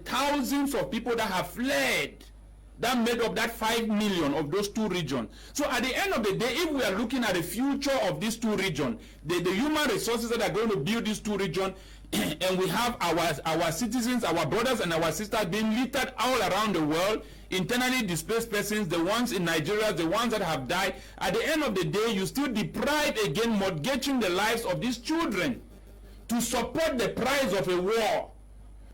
S3: thousands of people that have fled, that made up that 5 million of those two regions. So at the end of the day, if we are looking at the future of these two regions, the human resources that are going to build these two regions, and we have our citizens, our brothers and our sisters being littered all around the world, internally displaced persons, the ones in Nigeria, the ones that have died, at the end of the day, you still deprive again, mortgaging the lives of these children to support the price of a war,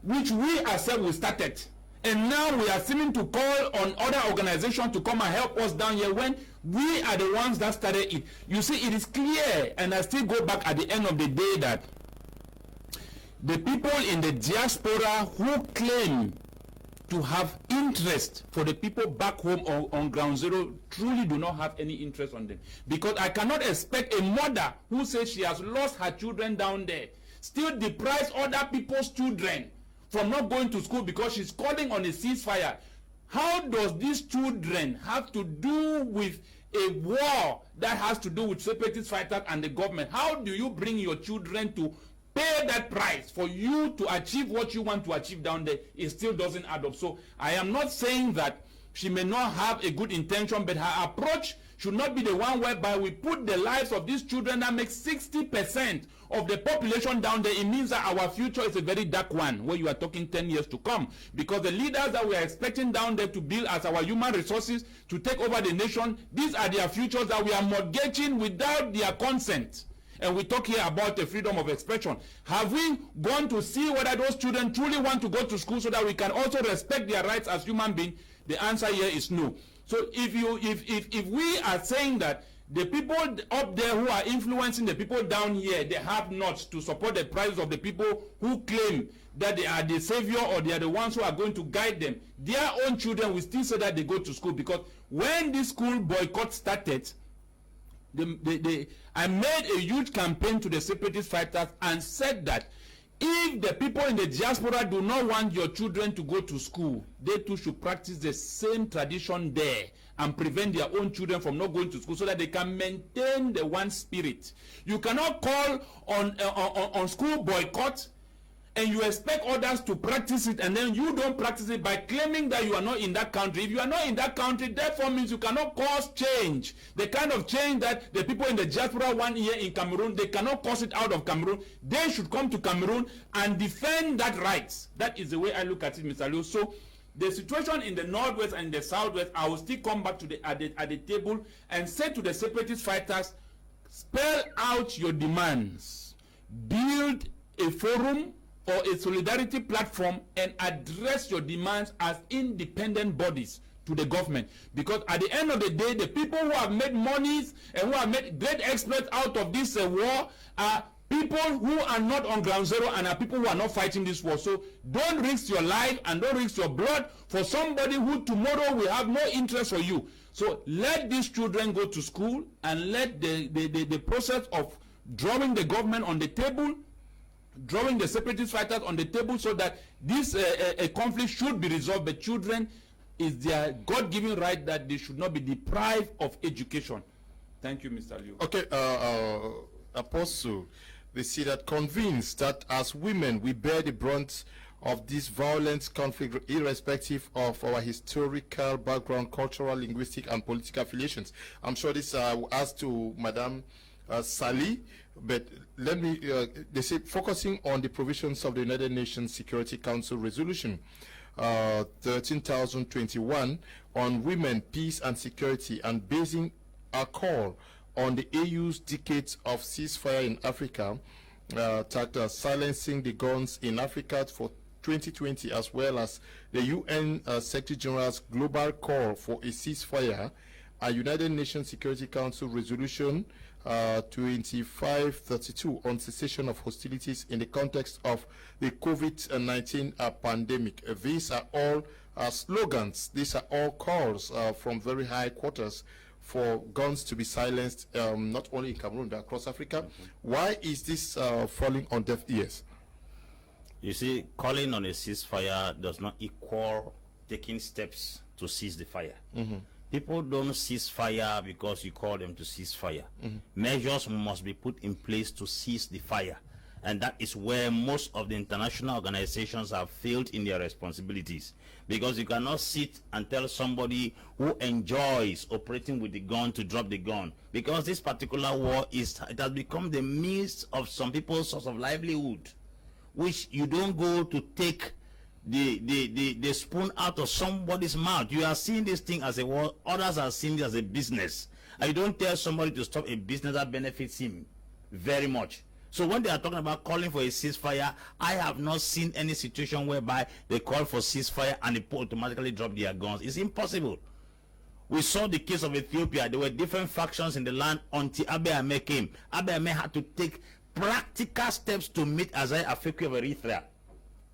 S3: which we ourselves started. And now we are seeming to call on other organizations to come and help us down here when we are the ones that started it. You see, it is clear, and I still go back at the end of the day, that the people in the diaspora who claim to have interest for the people back home on ground zero truly do not have any interest on them. Because I cannot expect a mother who says she has lost her children down there still deprives other people's children from not going to school because she's calling on a ceasefire. How does these children have to do with a war that has to do with separatist fighters and the government? How do you bring your children to pay that price for you to achieve what you want to achieve down there? It still doesn't add up. So I am not saying that she may not have a good intention, but her approach should not be the one whereby we put the lives of these children that make 60% of the population down there. It means that our future is a very dark one, where you are talking 10 years to come. Because the leaders that we are expecting down there to build as our human resources to take over the nation, these are their futures that we are mortgaging without their consent. And we talk here about the freedom of expression. Have we gone to see whether those children truly want to go to school so that we can also respect their rights as human beings? The answer here is no. So if we are saying that the people up there who are influencing the people down here, they have not to support the price of the people who claim that they are the savior or they are the ones who are going to guide them, their own children will still say that they go to school. Because when this school boycott started, I made a huge campaign to the separatist fighters and said that if the people in the diaspora do not want your children to go to school, they too should practice the same tradition there and prevent their own children from not going to school so that they can maintain the one spirit. You cannot call on school boycott and you expect others to practice it, and then you don't practice it by claiming that you are not in that country. If you are not in that country, therefore means you cannot cause change. The kind of change that the people in the diaspora want here in Cameroon, they cannot cause it out of Cameroon. They should come to Cameroon and defend that rights. That is the way I look at it, Mr. Liu. So the situation in the Northwest and the Southwest, I will still come back to at the table and say to the separatist fighters, spell out your demands, build a forum or a solidarity platform and address your demands as independent bodies to the government. Because at the end of the day, the people who have made monies and who have made great exploits out of this war are people who are not on ground zero and are people who are not fighting this war. So don't risk your life and don't risk your blood for somebody who tomorrow will have no interest for you. So let these children go to school and let the process of drawing the government on the table, drawing the separatist fighters on the table, so that this conflict should be resolved. But children is their God-given right that they should not be deprived of education. Thank you, Mr. Liu.
S1: Okay, Apostle, they see that convinced that as women we bear the brunt of this violent conflict irrespective of our historical background, cultural, linguistic, and political affiliations. I'm sure this asked to Madame Sally, but let me, they say, focusing on the provisions of the United Nations Security Council Resolution 13,021 on women, peace, and security, and basing a call on the AU's decades of ceasefire in Africa, tagged silencing the guns in Africa for 2020, as well as the UN Secretary General's global call for a ceasefire, a United Nations Security Council resolution 2532 on cessation of hostilities in the context of the COVID-19 pandemic. These are all slogans. These are all calls from very high quarters for guns to be silenced, not only in Cameroon but across Africa. Why is this falling on deaf ears?
S4: You see, calling on a ceasefire does not equal taking steps to cease the fire. People don't cease fire because you call them to cease fire. Measures must be put in place to cease the fire. And that is where most of the international organizations have failed in their responsibilities. Because you cannot sit and tell somebody who enjoys operating with the gun to drop the gun. Because this particular war it has become the means of some people's source of livelihood, which you don't go to take the spoon out of somebody's mouth. You are seeing this thing as a war, others are seeing it as a business. And you don't tell somebody to stop a business that benefits him very much. So when they are talking about calling for a ceasefire, I have not seen any situation whereby they call for ceasefire and they automatically drop their guns. It's impossible. We saw the case of Ethiopia. There were different factions in the land until Abiy Ahmed came. Abiy Ahmed had to take practical steps to meet Isaias Afwerki of Eritrea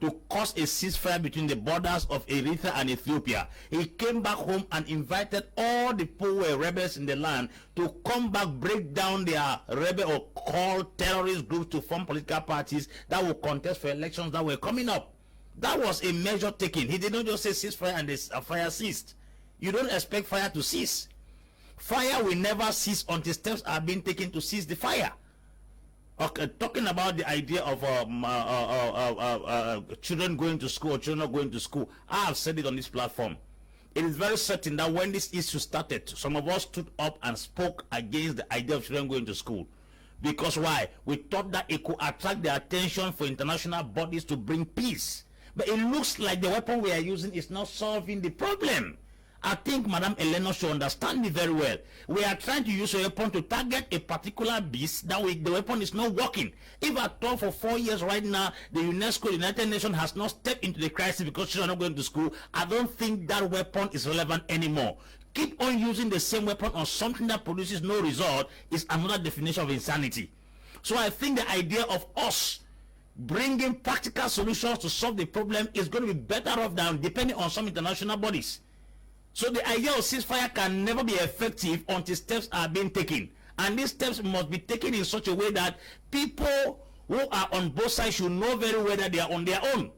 S4: to cause a ceasefire between the borders of Eritrea and Ethiopia. He came back home and invited all the people who were rebels in the land to come back, break down their rebel or call terrorist groups to form political parties that will contest for elections that were coming up. That was a measure taken. He did not just say ceasefire and the fire ceased. You don't expect fire to cease. Fire will never cease until steps are being taken to cease the fire. Okay, talking about the idea of children going to school or children not going to school, I have said it on this platform. It is very certain that when this issue started, some of us stood up and spoke against the idea of children going to school. Because why? We thought that it could attract the attention for international bodies to bring peace. But it looks like the weapon we are using is not solving the problem. I think Madam Elena should understand me very well. We are trying to use a weapon to target a particular beast. That the weapon is not working. If at all for 4 years right now, the UNESCO, the United Nations has not stepped into the crisis because children are not going to school, I don't think that weapon is relevant anymore. Keep on using the same weapon on something that produces no result is another definition of insanity. So I think the idea of us bringing practical solutions to solve the problem is going to be better off than depending on some international bodies. So the idea of ceasefire can never be effective until steps are being taken. And these steps must be taken in such a way that people who are on both sides should know very well that they are on their own.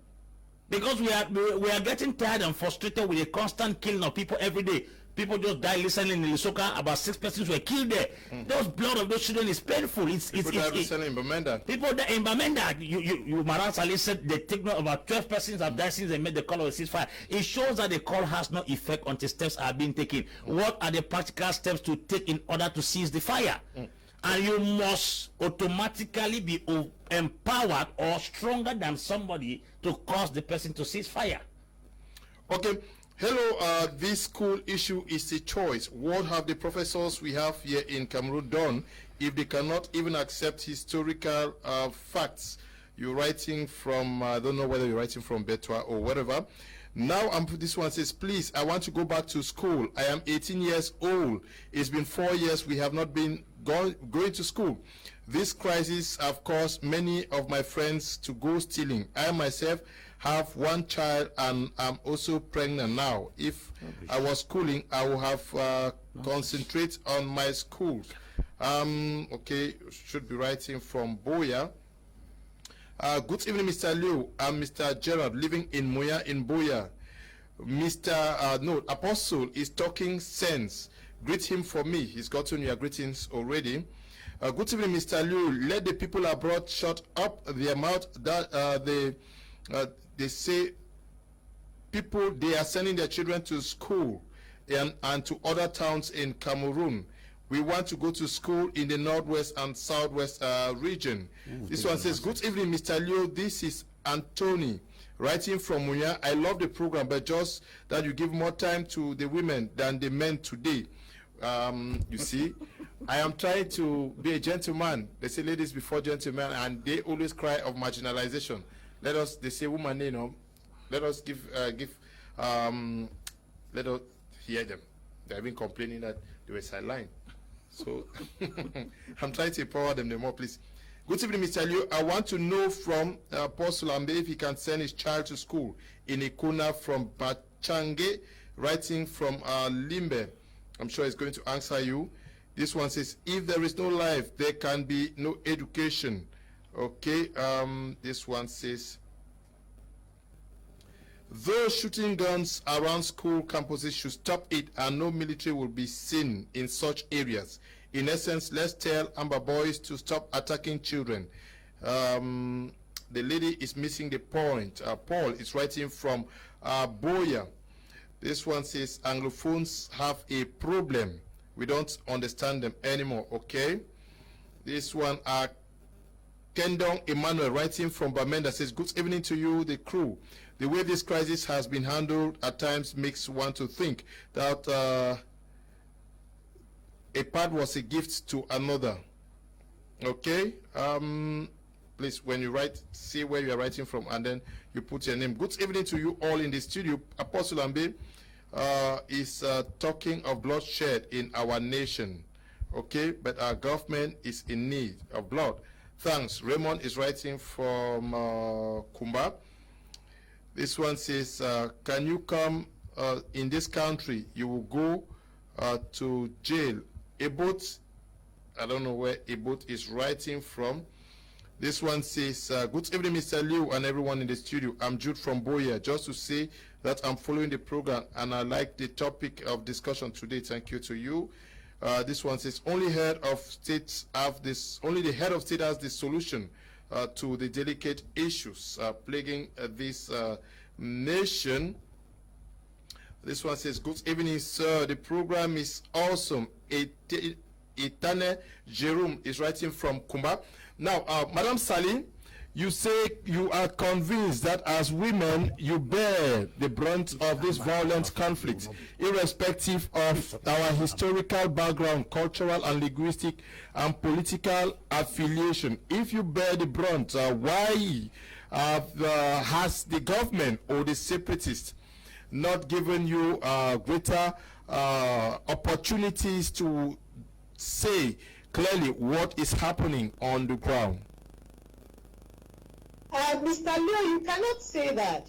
S4: Because we are getting tired and frustrated with the constant killing of people every day. People just die recently in Lesotho. About 6 persons were killed there. Those blood of those children is painful.
S1: People die recently in Bamenda.
S4: People die in Bamenda. You Maran Saleh said they take note about 12 persons have died since they made the call of a ceasefire. It shows that the call has no effect until steps are being taken. What are the practical steps to take in order to cease the fire? And you must automatically be empowered or stronger than somebody to cause the person to cease fire.
S1: Okay. Hello, this school issue is a choice. What have the professors we have here in Cameroon done if they cannot even accept historical facts? You're writing from, I don't know whether you're writing from Betwa or whatever. Now, this one says, please, I want to go back to school. I am 18 years old. It's been 4 years we have not been going to school. This crisis have caused many of my friends to go stealing. I myself have one child and I'm also pregnant now. If I was schooling, I would have concentrate on my school. Okay, should be writing from Boya. Good evening, Mr. Liu. I'm Mr. Gerard, living in Moya in Boya. Mr. Apostle is talking sense. Greet him for me. He's gotten your greetings already. Good evening, Mr. Liu. Let the people abroad shut up their mouth that they say people, they are sending their children to school and to other towns in Cameroon. We want to go to school in the northwest and southwest region. This one says, good evening, Mr. Leo. This is Anthony writing from Muya. I love the program, but just that you give more time to the women than the men today. You see, I am trying to be a gentleman. They say ladies before gentlemen, and they always cry of marginalization. They say woman, you know, let us let us hear them. They have been complaining that they were sidelined. So I'm trying to empower them more, please. Good evening, Mr. Liu. I want to know from Apostle Ambe if he can send his child to school in Ikuna from Bachange, writing from Limbe. I'm sure he's going to answer you. This one says, if there is no life, there can be no education. Okay, this one says, those shooting guns around school campuses should stop it, and no military will be seen in such areas. In essence, let's tell Amber boys to stop attacking children. The lady is missing the point. Paul is writing from Boya. This one says, Anglophones have a problem. We don't understand them anymore, okay? This one, Kendong Emmanuel, writing from Bamenda, says, good evening to you, the crew. The way this crisis has been handled at times makes one to think that a part was a gift to another. Okay? Please, when you write, see where you are writing from, and then you put your name. Good evening to you all in the studio. Apostle Ambe is talking of bloodshed in our nation. Okay? But our government is in need of blood. Thanks. Raymond is writing from Kumba. This one says, can you come in this country? You will go to jail. Ebot, I don't know where Ebot is writing from. This one says, good evening, Mr. Liu and everyone in the studio. I'm Jude from Boya. Just to say that I'm following the program and I like the topic of discussion today. Thank you to you. This one says, only the head of state has the solution to the delicate issues plaguing this nation. This one says, good evening, sir. The program is awesome. Itane Jerome is writing from Kumba. Now, Madam Sally, you say you are convinced that as women, you bear the brunt of this violent conflict, irrespective of our historical background, cultural and linguistic and political affiliation. If you bear the brunt, why has the government or the separatists not given you greater opportunities to say clearly what is happening on the ground?
S5: Mr. Liu, you cannot say that.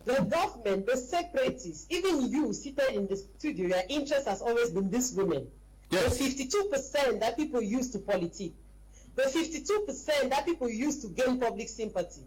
S5: The government, the separatists, even you seated in the studio, your interest has always been these women. Yes. The 52% that people use to politic, the 52% that people use to gain public sympathy,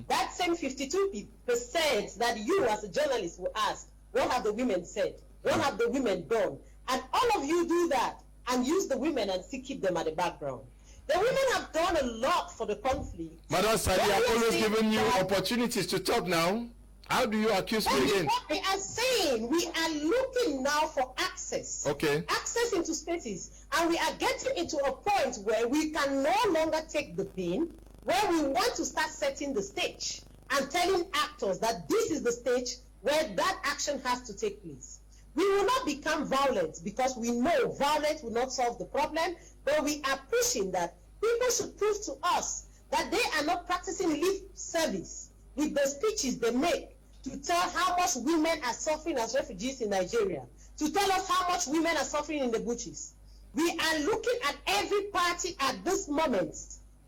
S5: that same 52% that you as a journalist will ask, what have the women said? What have the women done? And all of you do that and use the women and still keep them at the background. The women have done a lot for the conflict.
S1: Madam Sadi, I've always given you opportunities to talk now. How do you accuse me again?
S5: What we are saying, we are looking now for access.
S1: Okay.
S5: Access into spaces. And we are getting into a point where we can no longer take the pain, where we want to start setting the stage and telling actors that this is the stage where that action has to take place. We will not become violent because we know violence will not solve the problem, but we are pushing that people should prove to us that they are not practicing lip service with the speeches they make to tell how much women are suffering as refugees in Nigeria, to tell us how much women are suffering in the bushes. We are looking at every party at this moment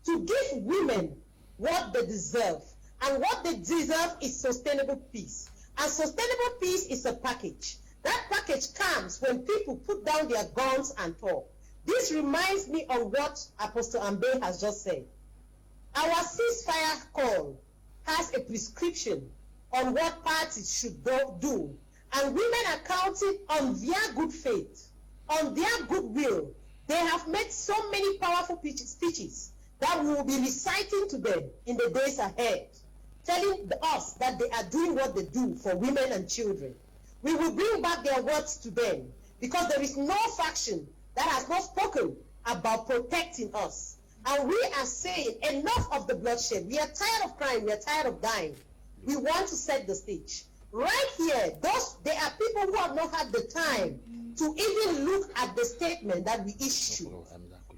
S5: to give women what they deserve. And what they deserve is sustainable peace. And sustainable peace is a package. That package comes when people put down their guns and talk. This reminds me of what Apostle Ambe has just said. Our ceasefire call has a prescription on what parties should do. And women are counting on their good faith, on their goodwill. They have made so many powerful speeches that we will be reciting to them in the days ahead, telling us that they are doing what they do for women and children. We will bring back their words to them because there is no faction that has not spoken about protecting us. And we are saying enough of the bloodshed. We are tired of crime. We are tired of dying. We want to set the stage. Right here, there are people who have not had the time to even look at the statement that we issued.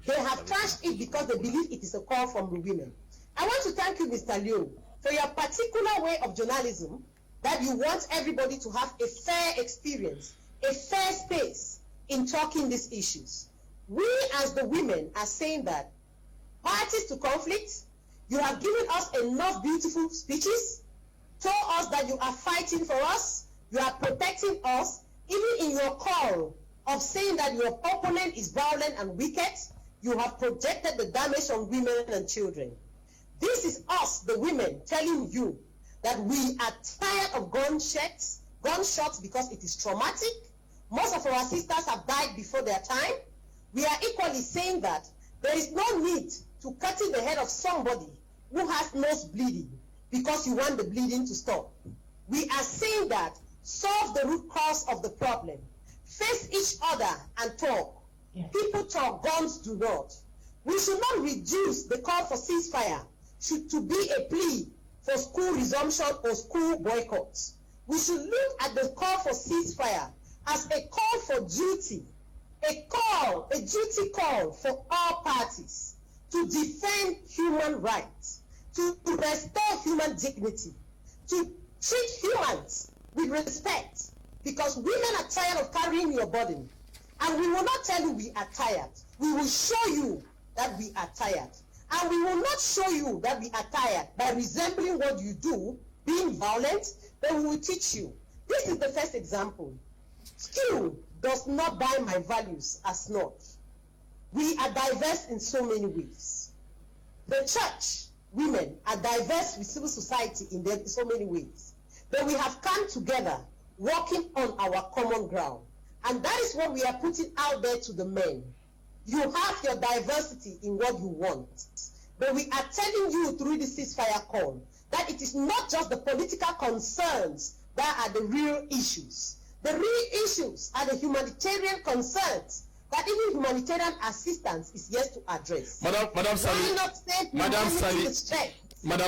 S5: They have trashed it because they believe it is a call from the women. I want to thank you, Mr. Liu, for your particular way of journalism, that you want everybody to have a fair experience, a fair space in talking these issues. We as the women are saying that parties to conflict, you have given us enough beautiful speeches, told us that you are fighting for us, you are protecting us, even in your call of saying that your opponent is violent and wicked, you have projected the damage on women and children. This is us, the women, telling you that we are tired of gunshots because it is traumatic. Most of our sisters have died before their time. We are equally saying that there is no need to cutting the head of somebody who has nose bleeding because you want the bleeding to stop. We are saying that solve the root cause of the problem. Face each other and talk.
S2: Yes.
S5: People talk, guns do not. We should not reduce the call for ceasefire to be a plea for school resumption or school boycotts. We should look at the call for ceasefire as a call for duty, a duty call for all parties to defend human rights, to restore human dignity, to treat humans with respect, because women are tired of carrying your burden. And we will not tell you we are tired. We will show you that we are tired. And we will not show you that we are tired by resembling what you do, being violent, but we will teach you. This is the first example. Skill does not buy my values as not. We are diverse in so many ways. The church, women, are diverse with civil society in so many ways. But we have come together, working on our common ground. And that is what we are putting out there to the men. You have your diversity in what you want. But we are telling you through the ceasefire call that it is not just the political concerns that are the real issues. The real issues are the humanitarian concerns that even humanitarian assistance is yet to address.
S1: Madam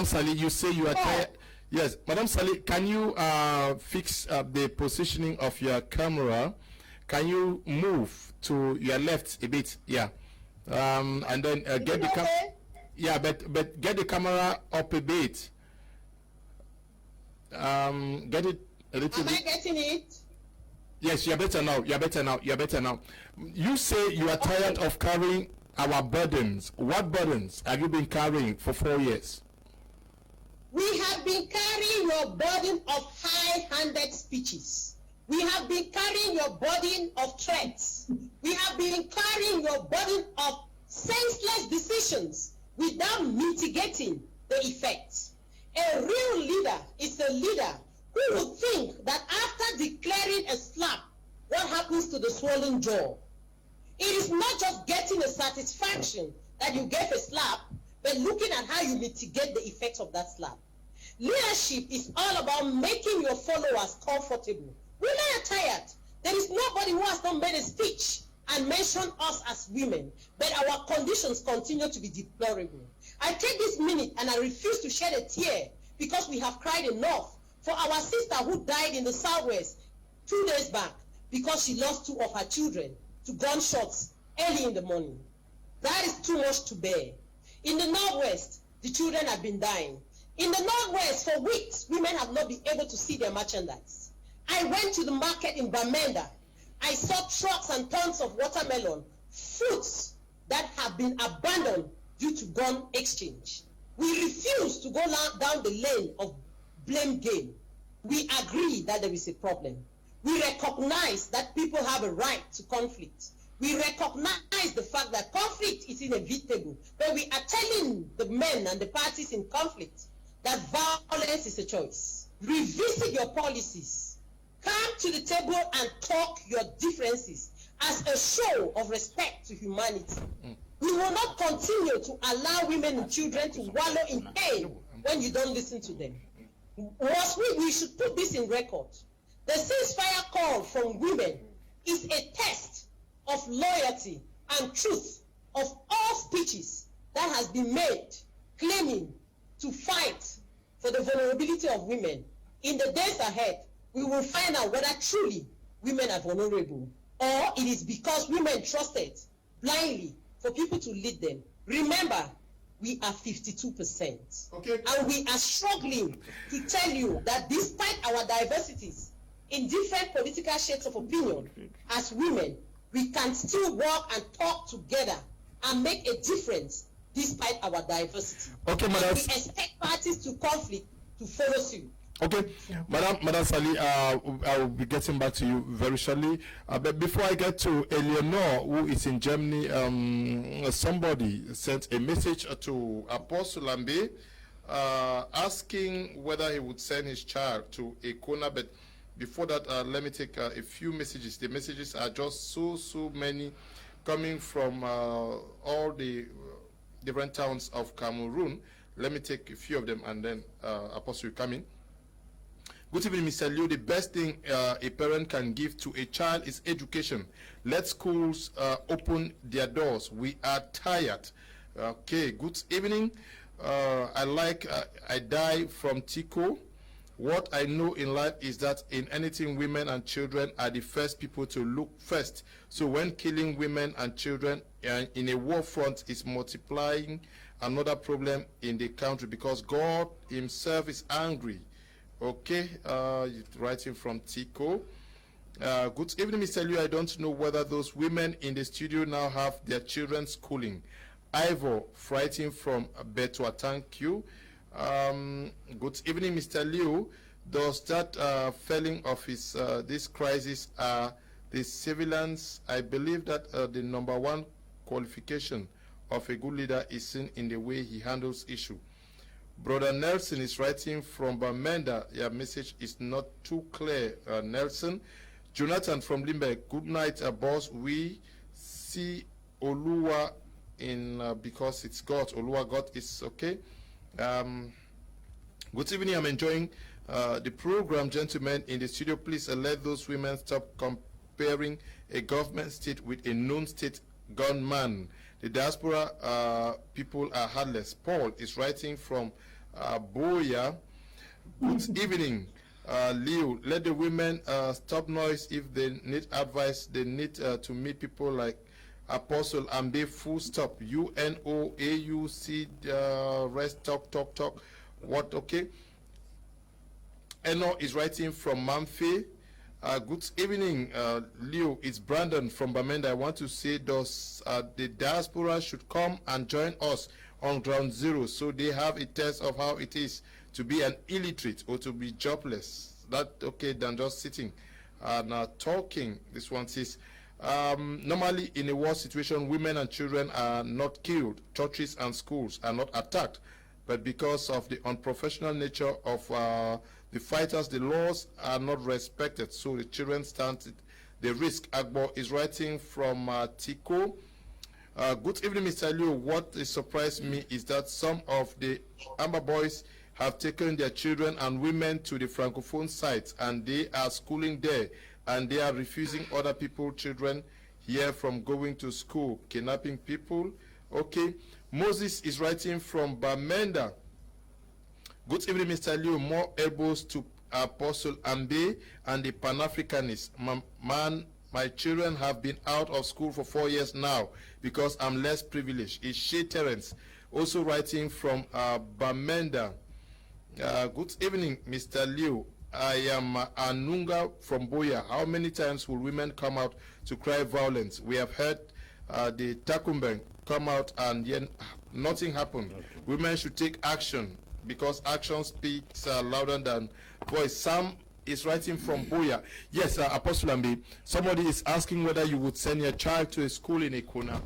S1: Sally, you say you are tired. Yes, Madam Sally, can you fix the positioning of your camera? Can you move to your left a bit? Yeah, and then get the but get the camera up a bit. Get it a little bit.
S5: Am I getting it?
S1: Yes, you're better now. You're better now. You're better now. You say you are tired of carrying our burdens. What burdens have you been carrying for 4 years?
S5: We have been carrying your burden of high-handed speeches. We have been carrying your burden of threats. We have been carrying your burden of senseless decisions without mitigating the effects. A real leader is a leader who would think that after declaring a slap, what happens to the swollen jaw? It is not just getting a satisfaction that you gave a slap, but looking at how you mitigate the effects of that slap. Leadership is all about making your followers comfortable. Women are tired. There is nobody who has not made a speech and mentioned us as women, but our conditions continue to be deplorable. I take this minute and I refuse to shed a tear because we have cried enough for our sister who died in the Southwest 2 days back because she lost 2 of her children to gunshots early in the morning. That is too much to bear. In the Northwest, the children have been dying. In the Northwest, for weeks, women have not been able to see their merchandise. I went to the market in Bamenda. I saw trucks and tons of watermelon, fruits that have been abandoned due to gun exchange. We refuse to go down the lane of blame game. We agree that there is a problem. We recognize that people have a right to conflict. We recognize the fact that conflict is inevitable, but we are telling the men and the parties in conflict that violence is a choice. Revisit your policies. Come to the table and talk your differences as a show of respect to humanity. We will not continue to allow women and children to wallow in pain when you don't listen to them. We should put this in record. The ceasefire call from women is a test of loyalty and truth of all speeches that has been made claiming to fight for the vulnerability of women. In the days ahead, we will find out whether truly women are vulnerable. or it is because women trusted blindly for people to lead them. Remember, we are 52%.
S1: Okay.
S5: And we are struggling to tell you that despite our diversities in different political shades of opinion, as women, we can still work and talk together and make a difference despite our diversity.
S1: Okay, Madam.
S5: We expect parties to conflict to follow suit.
S1: Okay, Madam Sally, I will be getting back to you very shortly. But before I get to Eleanor, who is in Germany, somebody sent a message to Apostle Lambe asking whether he would send his child to a Kmer. But before that, let me take a few messages. The messages are just so many coming from all the different towns of Cameroon. Let me take a few of them and then Apostle will come in. Good evening, Mr. Liu. The best thing a parent can give to a child is education. Let schools open their doors. We are tired. Okay, good evening. I die from Tico. What I know in life is that in anything, women and children are the first people to look first. So when killing women and children in a war front is multiplying another problem in the country, because God himself is angry. Okay, writing from Tico. Good evening, Mr. Liu. I don't know whether those women in the studio now have their children schooling. Ivor, writing from Betwa. Thank you. Good evening, Mr. Liu. Does that felling of his this crisis the civilians? I believe that the number one qualification of a good leader is seen in the way he handles issue. Brother Nelson is writing from Bamenda. Your message is not too clear, Nelson. Jonathan from Limburg. Good night, boss. We see Oluwa in because it's God. Oluwa God is okay. Good evening. I'm enjoying the program, gentlemen in the studio. Please let those women stop comparing a government state with a non-state gunman. The diaspora people are heartless. Paul is writing from Boya. Good evening, Leo. Let the women stop noise. If they need advice, they need to meet people like Apostle Ambe. Full stop. UNOAUC. Rest. Talk. What? Okay. Eno is writing from Mamfe. Good evening, Leo. It's Brandon from Bamenda. I want to say the diaspora should come and join us on ground zero so they have a test of how it is to be an illiterate or to be jobless. That okay than just sitting and talking. This one says, normally in a war situation, women and children are not killed. Churches and schools are not attacked. But because of the unprofessional nature of the fighters, the laws are not respected, so the children stand the risk. Agbo is writing from Tico. Good evening, Mr. Liu. What surprised me is that some of the Amber boys have taken their children and women to the Francophone sites, and they are schooling there, and they are refusing other people's children here from going to school, kidnapping people. Okay. Moses is writing from Bamenda. Good evening, Mr. Liu. More elbows to Apostle Ambe and the Pan-Africanists. My children have been out of school for 4 years now because I'm less privileged. It's Shea Terence, also writing from Bamenda. Good evening, Mr. Liu. I am Anunga from Boya. How many times will women come out to cry violence? We have heard the Takumbeng come out and yet nothing happened. Okay. Women should take action because action speaks louder than voice. Sam is writing from Boya. Yes, Apostle Ambi, somebody is asking whether you would send your child to a school in Ekona.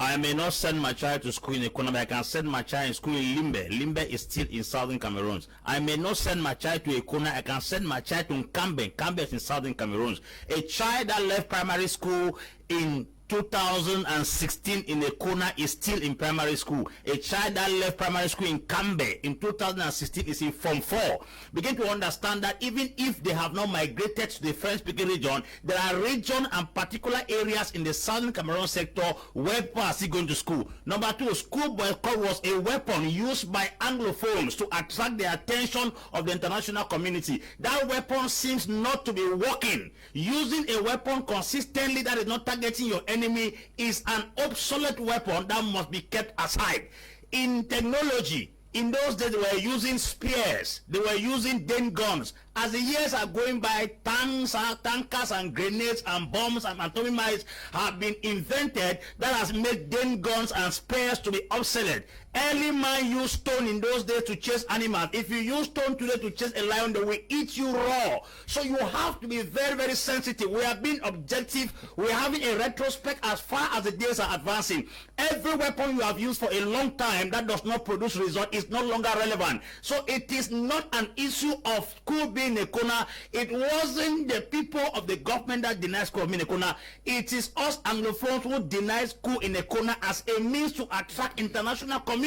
S4: I may not send my child to school in Ekona, but I can send my child in school in Limbe. Limbe is still in southern Cameroon. I may not send my child to Ekona, I can send my child to Kambe. Kambe is in southern Cameroon. A child that left primary school in 2016 in a corner is still in primary school. A child that left primary school in Camer in 2016 is in Form 4. Begin to understand that even if they have not migrated to the French-speaking region, there are regions and particular areas in the southern Cameroon sector where people are still going to school. Number two, school boycott was a weapon used by Anglophones to attract the attention of the international community. That weapon seems not to be working. Using a weapon consistently that is not targeting your enemy is an obsolete weapon that must be kept aside. In technology, in those days they were using spears, they were using den guns. As the years are going by, tankers and grenades and bombs and atomic mines have been invented that has made den guns and spears to be obsolete. Early man used stone in those days to chase animals. If you use stone today to chase a lion, they will eat you raw. So you have to be very, very sensitive. We are being objective. We are having a retrospect as far as the days are advancing. Every weapon you have used for a long time that does not produce result is no longer relevant. So it is not an issue of school being a corner. It wasn't the people of the government that denied school being a corner. It is us Anglophones who deny school in a corner as a means to attract international community.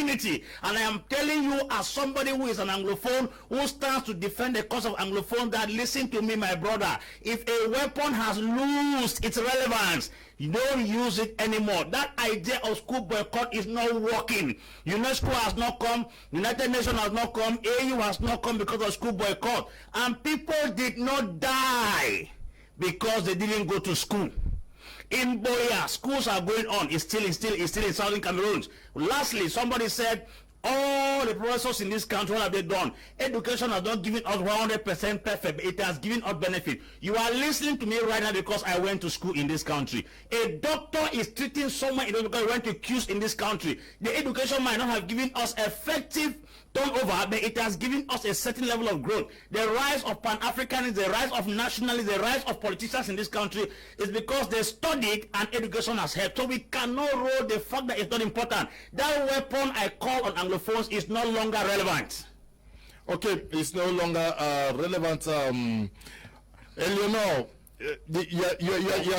S4: And I am telling you, as somebody who is an Anglophone who stands to defend the cause of Anglophone, that listen to me, my brother. If a weapon has lost its relevance, you don't use it anymore. That idea of school boycott is not working. UNESCO has not come, United Nations has not come, AU has not come because of school boycott. And people did not die because they didn't go to school. In Boya, schools are going on. It's still in southern Cameroon. Lastly, somebody said, all the professors in this country, what have they done? Education has not given us 100% perfect. It has given us benefit. You are listening to me right now because I went to school in this country. A doctor is treating someone because he went to QS in this country. The education might not have given us effective turnover, but it has given us a certain level of growth. The rise of Pan-Africanism, the rise of nationalism, the rise of politicians in this country is because they studied and education has helped. So we cannot roll the fact that it's not important. That weapon I call on Anglophones is no longer relevant.
S1: Okay, it's no longer relevant. Eleanor,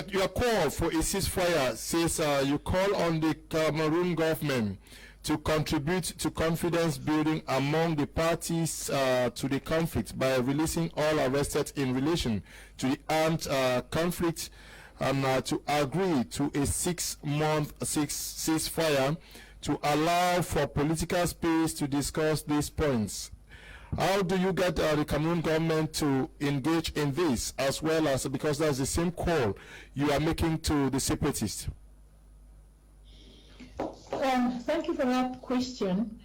S1: your call for a ceasefire says you call on the Cameroon government to contribute to confidence building among the parties to the conflict by releasing all arrested in relation to the armed conflict and to agree to a 6-month ceasefire to allow for political space to discuss these points. How do you get the Cameroon government to engage in this, as well as, because that's the same call you are making to the separatists?
S2: Thank you for that question.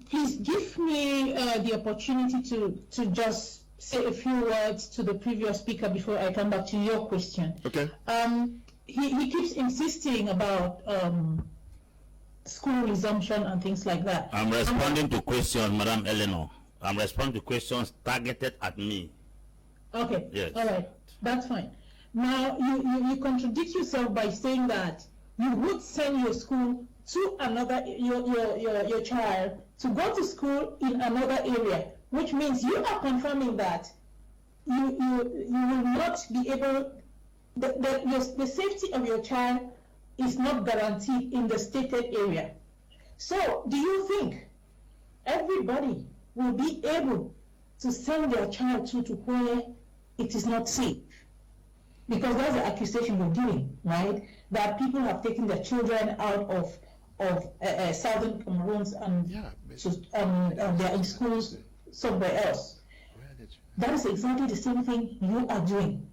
S2: Please give me the opportunity to just say a few words to the previous speaker before I come back to your question.
S1: Okay.
S2: He keeps insisting about school resumption and things like that.
S4: I'm responding to questions, Madam Eleanor. I'm responding to questions targeted at me.
S2: Okay.
S4: Yes.
S2: All right. That's fine. Now, you contradict yourself by saying that you would send your school to another, your child to go to school in another area, which means you are confirming that you will not be able, the safety of your child is not guaranteed in the stated area. So do you think everybody will be able to send their child to where it is not safe? Because that's the accusation you're doing, right? That people have taken their children out of southern Cameroon and they're in schools somewhere else. That is exactly the same thing you are doing.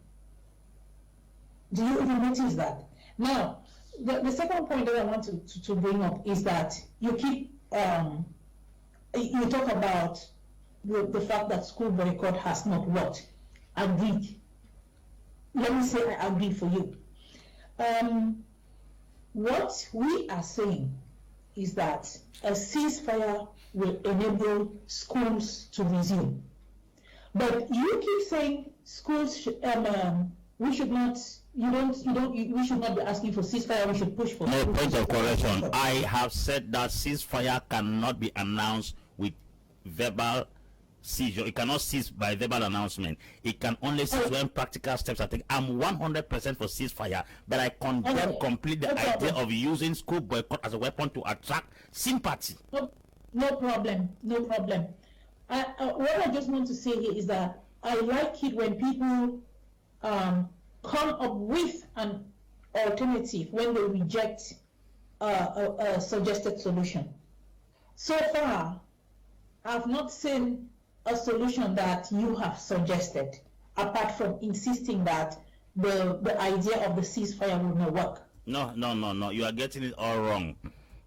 S2: Do you even notice that? Now, the second point that I want to bring up is that you keep you talk about the fact that school boycott has not worked. Agreed. Let me say I agree for you. What we are saying is that a ceasefire will enable schools to resume. But you keep saying schools we should not. We should not be asking for ceasefire. We should push for.
S4: No, point of correction. I have said that ceasefire cannot be announced with verbal seizure. It cannot cease by verbal announcement. It can only cease when practical steps are taken. I'm 100% for ceasefire, but I condemn completely the idea of using school boycott as a weapon to attract sympathy.
S2: No problem. What I just want to say here is that I like it when people come up with an alternative when they reject a suggested solution. So far, I've not seen a solution that you have suggested, apart from insisting that the idea of the ceasefire will not work.
S4: No. You are getting it all wrong.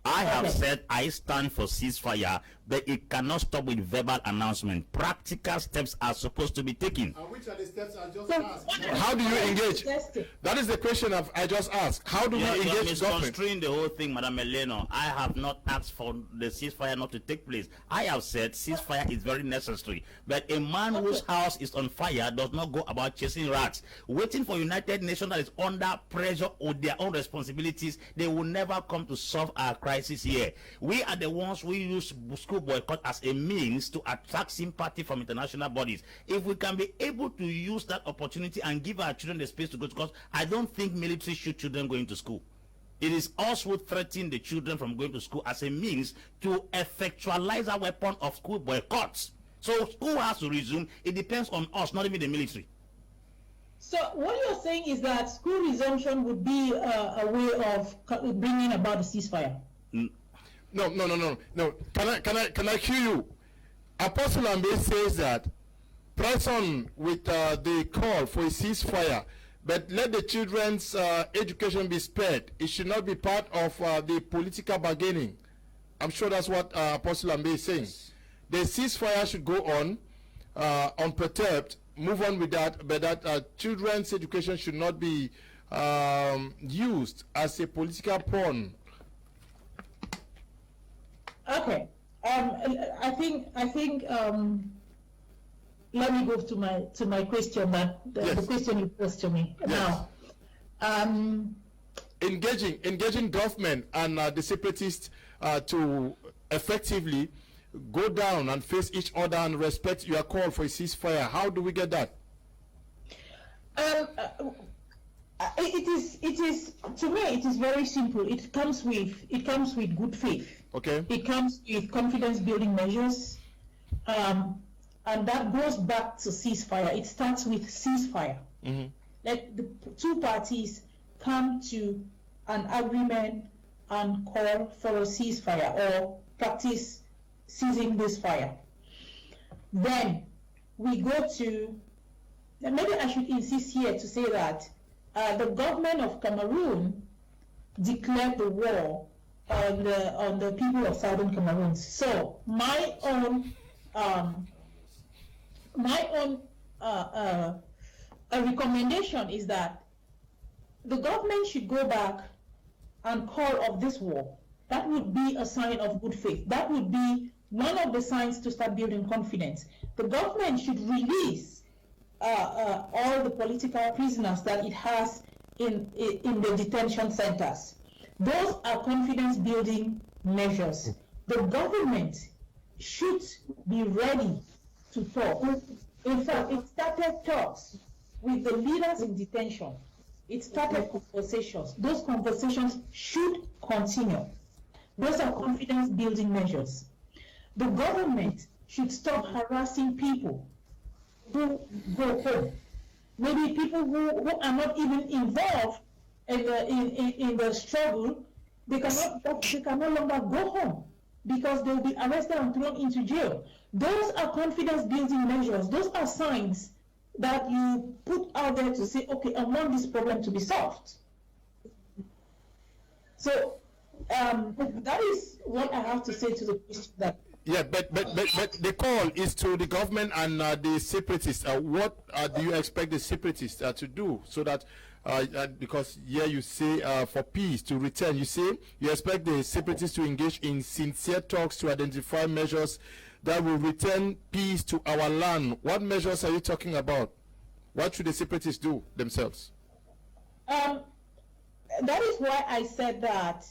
S4: I have said I stand for ceasefire, but it cannot stop with verbal announcement. Practical steps are supposed to be taken.
S1: And which are the steps I just asked? How do you engage? That is the question I just asked. How do we engage government?
S4: You are misconstruing the whole thing, Madam Eleno. I have not asked for the ceasefire not to take place. I have said ceasefire is very necessary. But a man whose house is on fire does not go about chasing rats. Waiting for United Nations that is under pressure with their own responsibilities, they will never come to solve our crisis here. We are the ones who use school boycott as a means to attract sympathy from international bodies. If we can be able to use that opportunity and give our children the space to go to school, I don't think military should children going to school. It is us who threaten the children from going to school as a means to effectualize our weapon of school boycotts. So school has to resume. It depends on us, not even the military.
S2: So what you're saying is that school resumption would be a way of bringing about a ceasefire?
S1: No. Can I cue you? Apostle Ambe says that press on with the call for a ceasefire, but let the children's education be spared. It should not be part of the political bargaining. I'm sure that's what Apostle Ambe is saying. The ceasefire should go on unperturbed. Move on with that, but that children's education should not be used as a political pawn.
S2: Okay. I think. Let me go to my question. The question you posed to me now.
S1: Engaging government and the separatists to effectively go down and face each other and respect your call for a ceasefire. How do we get that?
S2: It is to me. It is very simple. It comes with good faith.
S1: Okay.
S2: It comes with confidence building measures, and that goes back to ceasefire. It starts with ceasefire.
S1: Mm-hmm.
S2: Let the two parties come to an agreement and call for a ceasefire or practice ceasing this fire. Then we go to, maybe I should insist here to say that the government of Cameroon declared the war on the people of Southern Cameroon. So my own recommendation is that the government should go back and call off this war. That would be a sign of good faith. That would be one of the signs to start building confidence. The government should release all the political prisoners that it has in the detention centers. Those are confidence building measures. The government should be ready to talk. In fact, it started talks with the leaders in detention. It started conversations. Those conversations should continue. Those are confidence building measures. The government should stop harassing people who go home. Maybe people who are not even involved in the struggle, they can no longer go home because they will be arrested and thrown into jail. Those are confidence building measures. Those are signs that you put out there to say, okay, I want this problem to be solved. So that is what I have to say to the question that.
S1: Yeah, but the call is to the government and the separatists. What do you expect the separatists to do so that, because here you say for peace to return, you say you expect the separatists to engage in sincere talks to identify measures that will return peace to our land. What measures are you talking about? What should the separatists do themselves?
S2: That is why I said that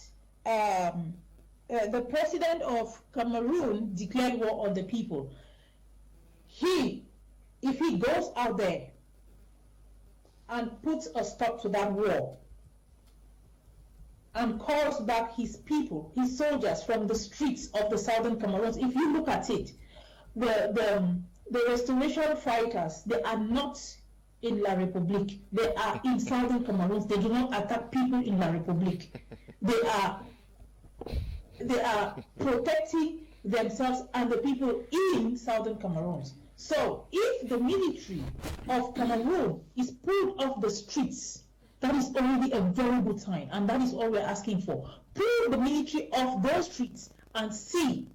S2: the president of Cameroon declared war on the people. if he goes out there and puts a stop to that war and calls back his people, his soldiers from the streets of the southern Cameroons, if you look at it, the restoration fighters, they are not in La République. They are in southern Cameroons. They do not attack people in La République. They are protecting themselves and the people in southern Cameroons. So if the military of Cameroon is pulled off the streets, that is already a very good sign, and that is all we're asking for. Pull the military off those streets and see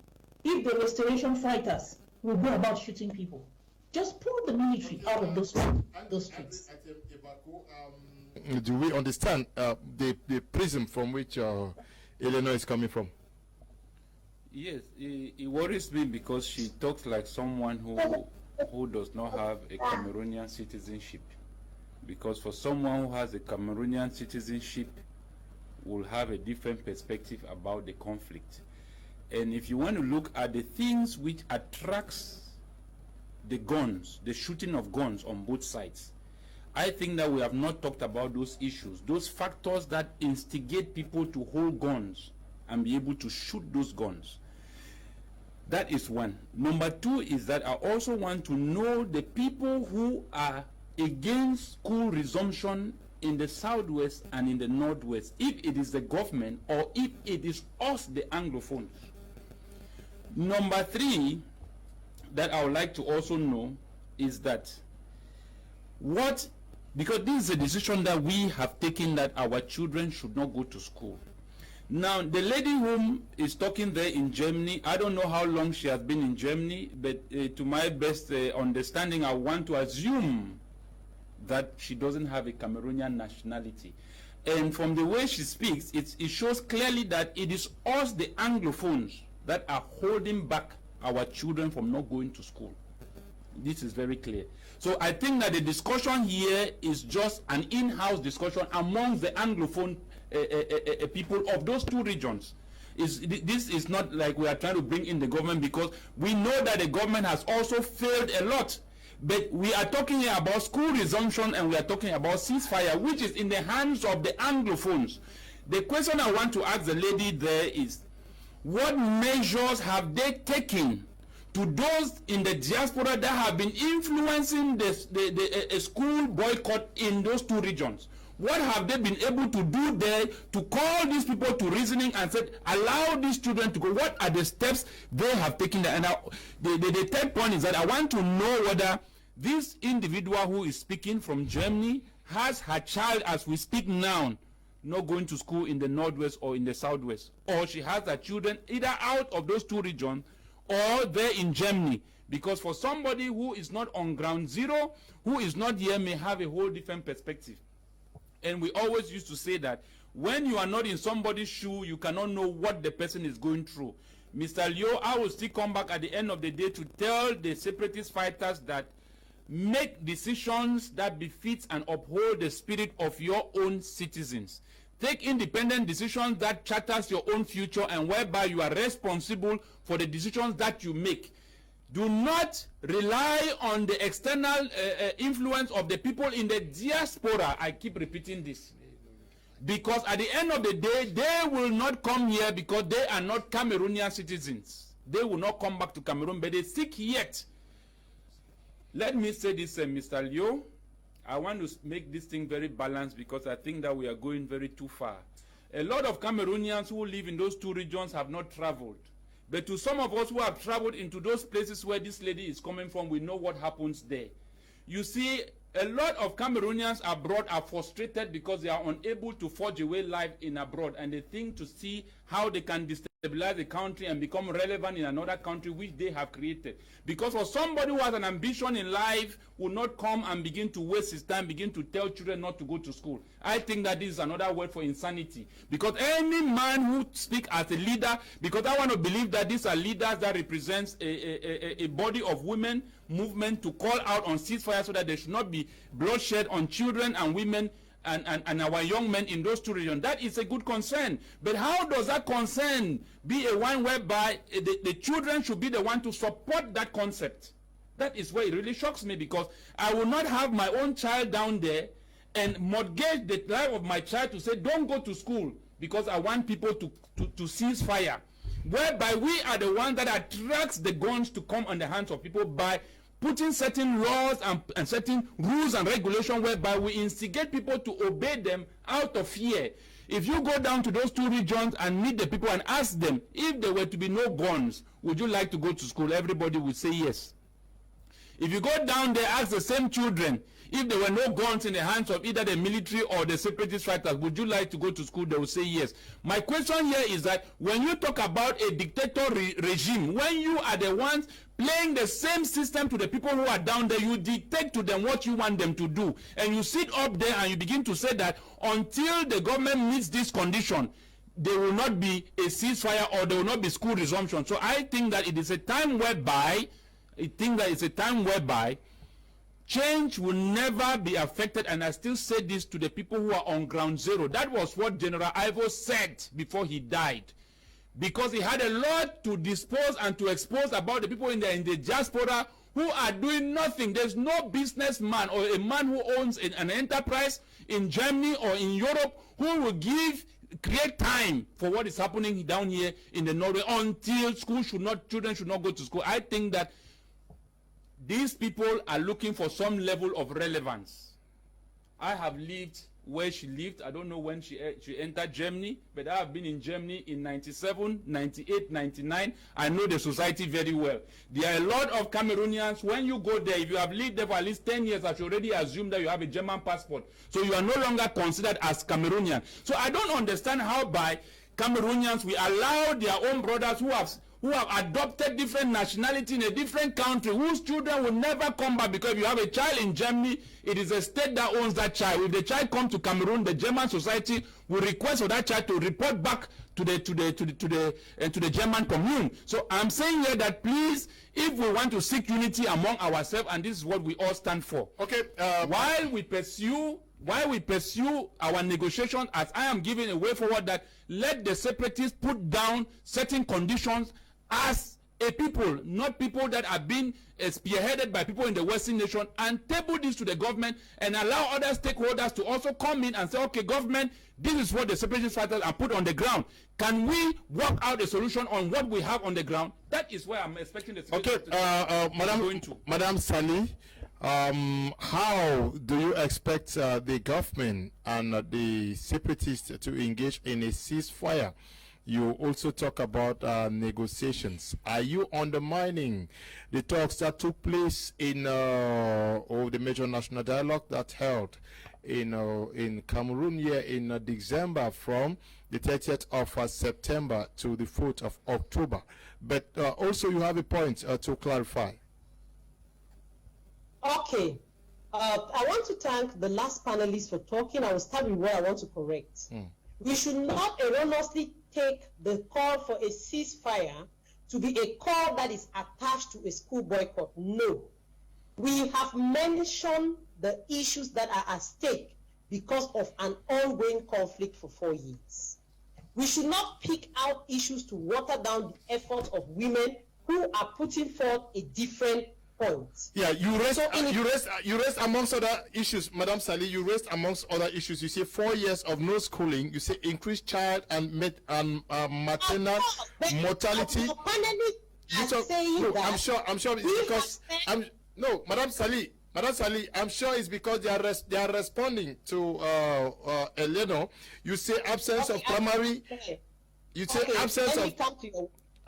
S2: if the restoration fighters will go about shooting people. Just pull the military out of those streets.
S1: Do we understand the prism from which Eleanor is coming from?
S3: Yes, it worries me because she talks like someone who does not have a Cameroonian citizenship. Because for someone who has a Cameroonian citizenship will have a different perspective about the conflict. And if you want to look at the things which attracts the guns, the shooting of guns on both sides, I think that we have not talked about those issues, those factors that instigate people to hold guns and be able to shoot those guns. That is one. Number two is that I also want to know the people who are against school resumption in the southwest and in the northwest, if it is the government or if it is us, the Anglophones. Number three that I would like to also know is that because this is a decision that we have taken, that our children should not go to school. Now, the lady whom is talking there in Germany, I don't know how long she has been in Germany, but to my best understanding, I want to assume that she doesn't have a Cameroonian nationality. And from the way she speaks, it shows clearly that it is us, the Anglophones, that are holding back our children from not going to school. This is very clear. So I think that the discussion here is just an in-house discussion amongst the Anglophone people of those two regions. This is not like we are trying to bring in the government, because we know that the government has also failed a lot. But we are talking here about school resumption, and we are talking about ceasefire, which is in the hands of the Anglophones. The question I want to ask the lady there is, what measures have they taken to those in the diaspora that have been influencing the school boycott in those two regions? What have they been able to do there to call these people to reasoning and say, allow these children to go? What are the steps they have taken there? And the third point is that I want to know whether this individual who is speaking from Germany has her child, as we speak now, not going to school in the northwest or in the southwest, or she has her children either out of those two regions or there in Germany. Because for somebody who is not on ground zero, who is not here, may have a whole different perspective. And we always used to say that when you are not in somebody's shoe, you cannot know what the person is going through. Mr. Leo, I will still come back at the end of the day to tell the separatist fighters that make decisions that befits and uphold the spirit of your own citizens. Take independent decisions that charters your own future and whereby you are responsible for the decisions that you make. Do not rely on the external influence of the people in the diaspora. I keep repeating this. Because at the end of the day, they will not come here because they are not Cameroonian citizens. They will not come back to Cameroon, but they seek yet. Let me say this, Mr. Leo. I want to make this thing very balanced, because I think that we are going very too far. A lot of Cameroonians who live in those two regions have not traveled. But to some of us who have traveled into those places where this lady is coming from, we know what happens there. You see, a lot of Cameroonians abroad are frustrated because they are unable to forge a way life in abroad, and they think to see how they can destabilize the country and become relevant in another country which they have created. Because for somebody who has an ambition in life will not come and begin to waste his time, begin to tell children not to go to school. I think that this is another word for insanity. Because any man who speaks as a leader, because I want to believe that these are leaders that represents a body of women movement to call out on ceasefire so that there should not be bloodshed on children and women and our young men in those two regions. That is a good concern. But how does that concern be a one whereby the children should be the one to support that concept? That is where it really shocks me, because I will not have my own child down there and mortgage the life of my child to say, don't go to school, because I want people to cease fire. Whereby we are the ones that attracts the guns to come on the hands of people by putting certain laws and certain rules and regulations whereby we instigate people to obey them out of fear. If you go down to those two regions and meet the people and ask them, if there were to be no guns, would you like to go to school? Everybody would say yes. If you go down there, ask the same children, if there were no guns in the hands of either the military or the separatist fighters, would you like to go to school? They will say yes. My question here is that when you talk about a dictator regime, when you are the ones playing the same system to the people who are down there, you dictate to them what you want them to do. And you sit up there and you begin to say that until the government meets this condition, there will not be a ceasefire or there will not be school resumption. So I think that it is a time whereby change will never be affected, and I still say this to the people who are on ground zero. That was what General Ivo said before he died, because he had a lot to dispose and to expose about the people in the diaspora who are doing nothing. There's no businessman or a man who owns an enterprise in Germany or in Europe who will create time for what is happening down here in the Norway until children should not go to school. I think that these people are looking for some level of relevance. I have lived where she lived. I don't know when she entered Germany, but I have been in Germany in 97, 98, 99. I know the society very well. There are a lot of Cameroonians. When you go there, if you have lived there for at least 10 years, I should already assume that you have a German passport. So you are no longer considered as Cameroonian. So I don't understand how by Cameroonians we allow their own brothers who have adopted different nationality in a different country, whose children will never come back, because if you have a child in Germany, it is a state that owns that child. If the child comes to Cameroon, the German society will request for that child to report back to the German commune. So I'm saying here that please, if we want to seek unity among ourselves, and this is what we all stand for.
S1: Okay.
S3: While we pursue our negotiation, as I am giving a way forward, that let the separatists put down certain conditions as a people, not people that are being spearheaded by people in the Western nation, and table this to the government and allow other stakeholders to also come in and say, okay, government, this is what the separatist fighters are put on the ground. Can we work out a solution on what we have on the ground? That is where I'm expecting the situation
S1: Madam Sally, how do you expect the government and the separatists to engage in a ceasefire? You also talk about negotiations. Are you undermining the talks that took place in the major national dialogue that held in Cameroon here in December from the 30th of September to the 4th of October? But also you have a point to clarify.
S5: Okay. I want to thank the last panelist for talking. I will start with what I want to correct. We should not erroneously take the call for a ceasefire to be a call that is attached to a school boycott. No. We have mentioned the issues that are at stake because of an ongoing conflict for 4 years. We should not pick out issues to water down the efforts of women who are putting forth a different point.
S1: Yeah, you raised amongst other issues, Madam Sally, you raised amongst other issues. You say 4 years of no schooling. You say increased child and maternal mortality. I'm sure it's because Madam Sally, I'm sure it's because they are responding to Eleno. You say absence of primary. You say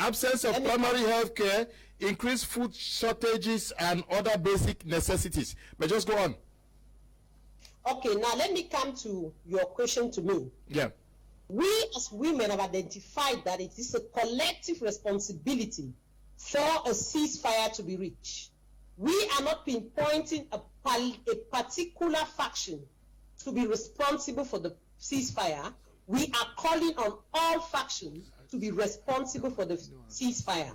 S1: absence of primary health care, increased food shortages, and other basic necessities. But just go on.
S5: Okay, now let me come to your question to me.
S1: Yeah.
S5: We as women have identified that it is a collective responsibility for a ceasefire to be reached. We are not pinpointing a particular faction to be responsible for the ceasefire. We are calling on all factions to be responsible for the ceasefire.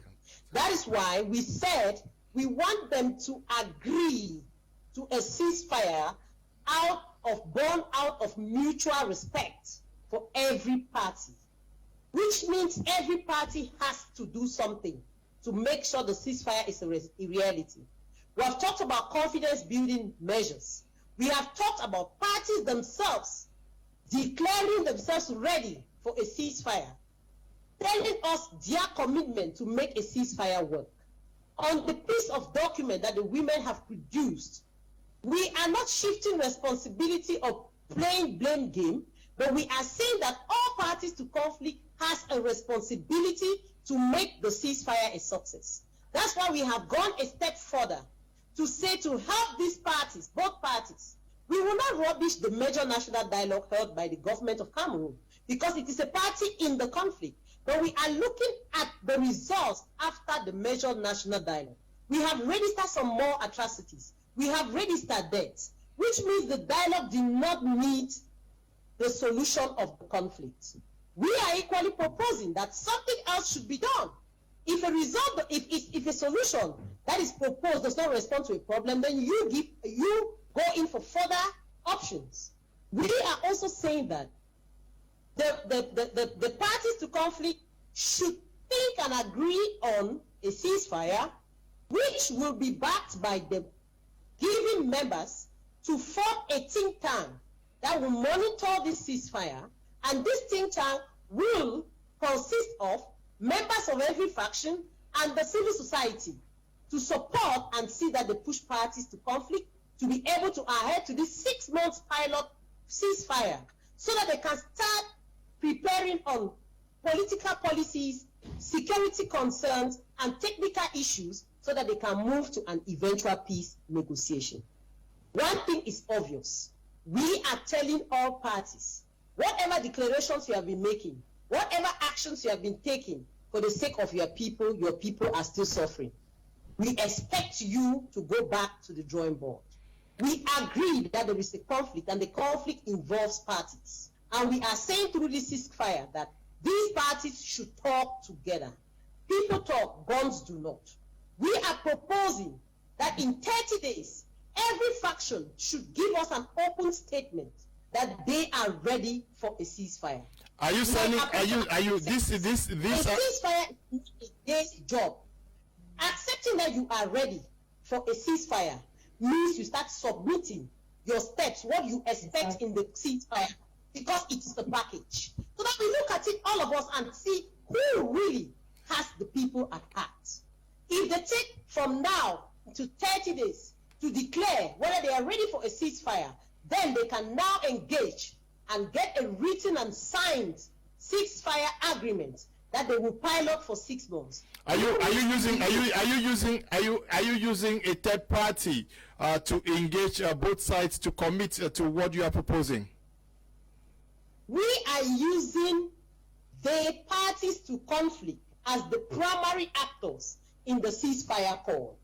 S5: That is why we said we want them to agree to a ceasefire born out of mutual respect for every party, which means every party has to do something to make sure the ceasefire is a reality. We have talked about confidence building measures. We have talked about parties themselves declaring themselves ready for a ceasefire, telling us their commitment to make a ceasefire work. On the piece of document that the women have produced, we are not shifting responsibility or playing blame game, but we are saying that all parties to conflict has a responsibility to make the ceasefire a success. That's why we have gone a step further to say to help these parties, both parties, we will not rubbish the major national dialogue held by the government of Cameroon because it is a party in the conflict. But we are looking at the results after the major national dialogue. We have registered some more atrocities. We have registered deaths, which means the dialogue did not meet the solution of the conflict. We are equally proposing that something else should be done. If a solution that is proposed does not respond to a problem, then you go in for further options. We are also saying that the parties to conflict should think and agree on a ceasefire, which will be backed by the giving members to form a think tank that will monitor this ceasefire, and this think tank will consist of members of every faction and the civil society to support and see that they push parties to conflict to be able to adhere to this 6 months pilot ceasefire so that they can start preparing on political policies, security concerns, and technical issues so that they can move to an eventual peace negotiation. One thing is obvious. We are telling all parties, whatever declarations you have been making, whatever actions you have been taking for the sake of your people are still suffering. We expect you to go back to the drawing board. We agree that there is a conflict and the conflict involves parties. And we are saying through this ceasefire that these parties should talk together. People talk, guns do not. We are proposing that in 30 days, every faction should give us an open statement that they are ready for a ceasefire.
S1: Are you saying, this
S5: a ceasefire is a day's job. Accepting that you are ready for a ceasefire means you start submitting your steps, what you expect in the ceasefire, because it is the package. So that we look at it, all of us, and see who really has the people at heart. If they take from now to 30 days to declare whether they are ready for a ceasefire, then they can now engage and get a written and signed ceasefire agreement that they will pilot for 6 months. Are you
S1: using a third party to engage both sides to commit to what you are proposing?
S5: We are using the parties to conflict as the primary actors in the ceasefire call.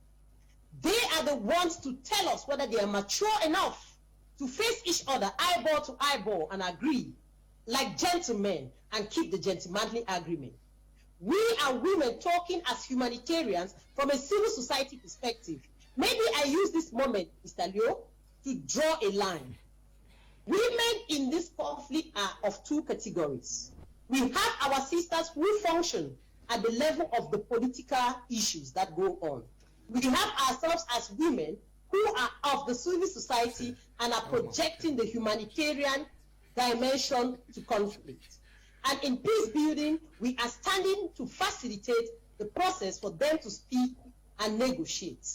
S5: They are the ones to tell us whether they are mature enough to face each other eyeball to eyeball and agree like gentlemen and keep the gentlemanly agreement. We are women talking as humanitarians from a civil society perspective. Maybe I use this moment, Mr. Leo, to draw a line. Women in this conflict are of two categories. We have our sisters who function at the level of the political issues that go on. We have ourselves as women who are of the civil society and are projecting the humanitarian dimension to conflict. And in peace building, we are standing to facilitate the process for them to speak and negotiate.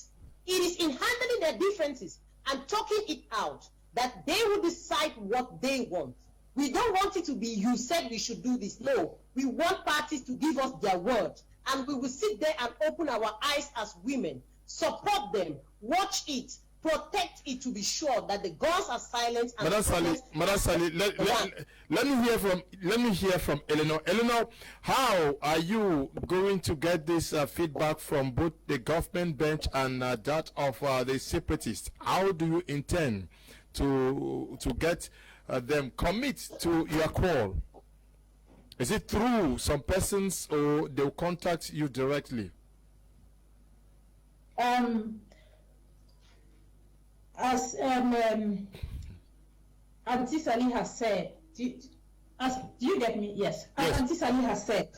S5: It is in handling their differences and talking it out that they will decide what they want. We don't want it to be, you said we should do this. No, we want parties to give us their word, and we will sit there and open our eyes as women, support them, watch it, protect it to be sure that the guns are silent.
S1: Madam Sali, let me hear from Eleanor. Eleanor, how are you going to get this feedback from both the government bench and that of the separatists? How do you intend to get them commit to your call? Is it through some persons or they'll contact you directly?
S2: As Auntie Sally has said, do you get me? Yes. As Auntie Sally has said,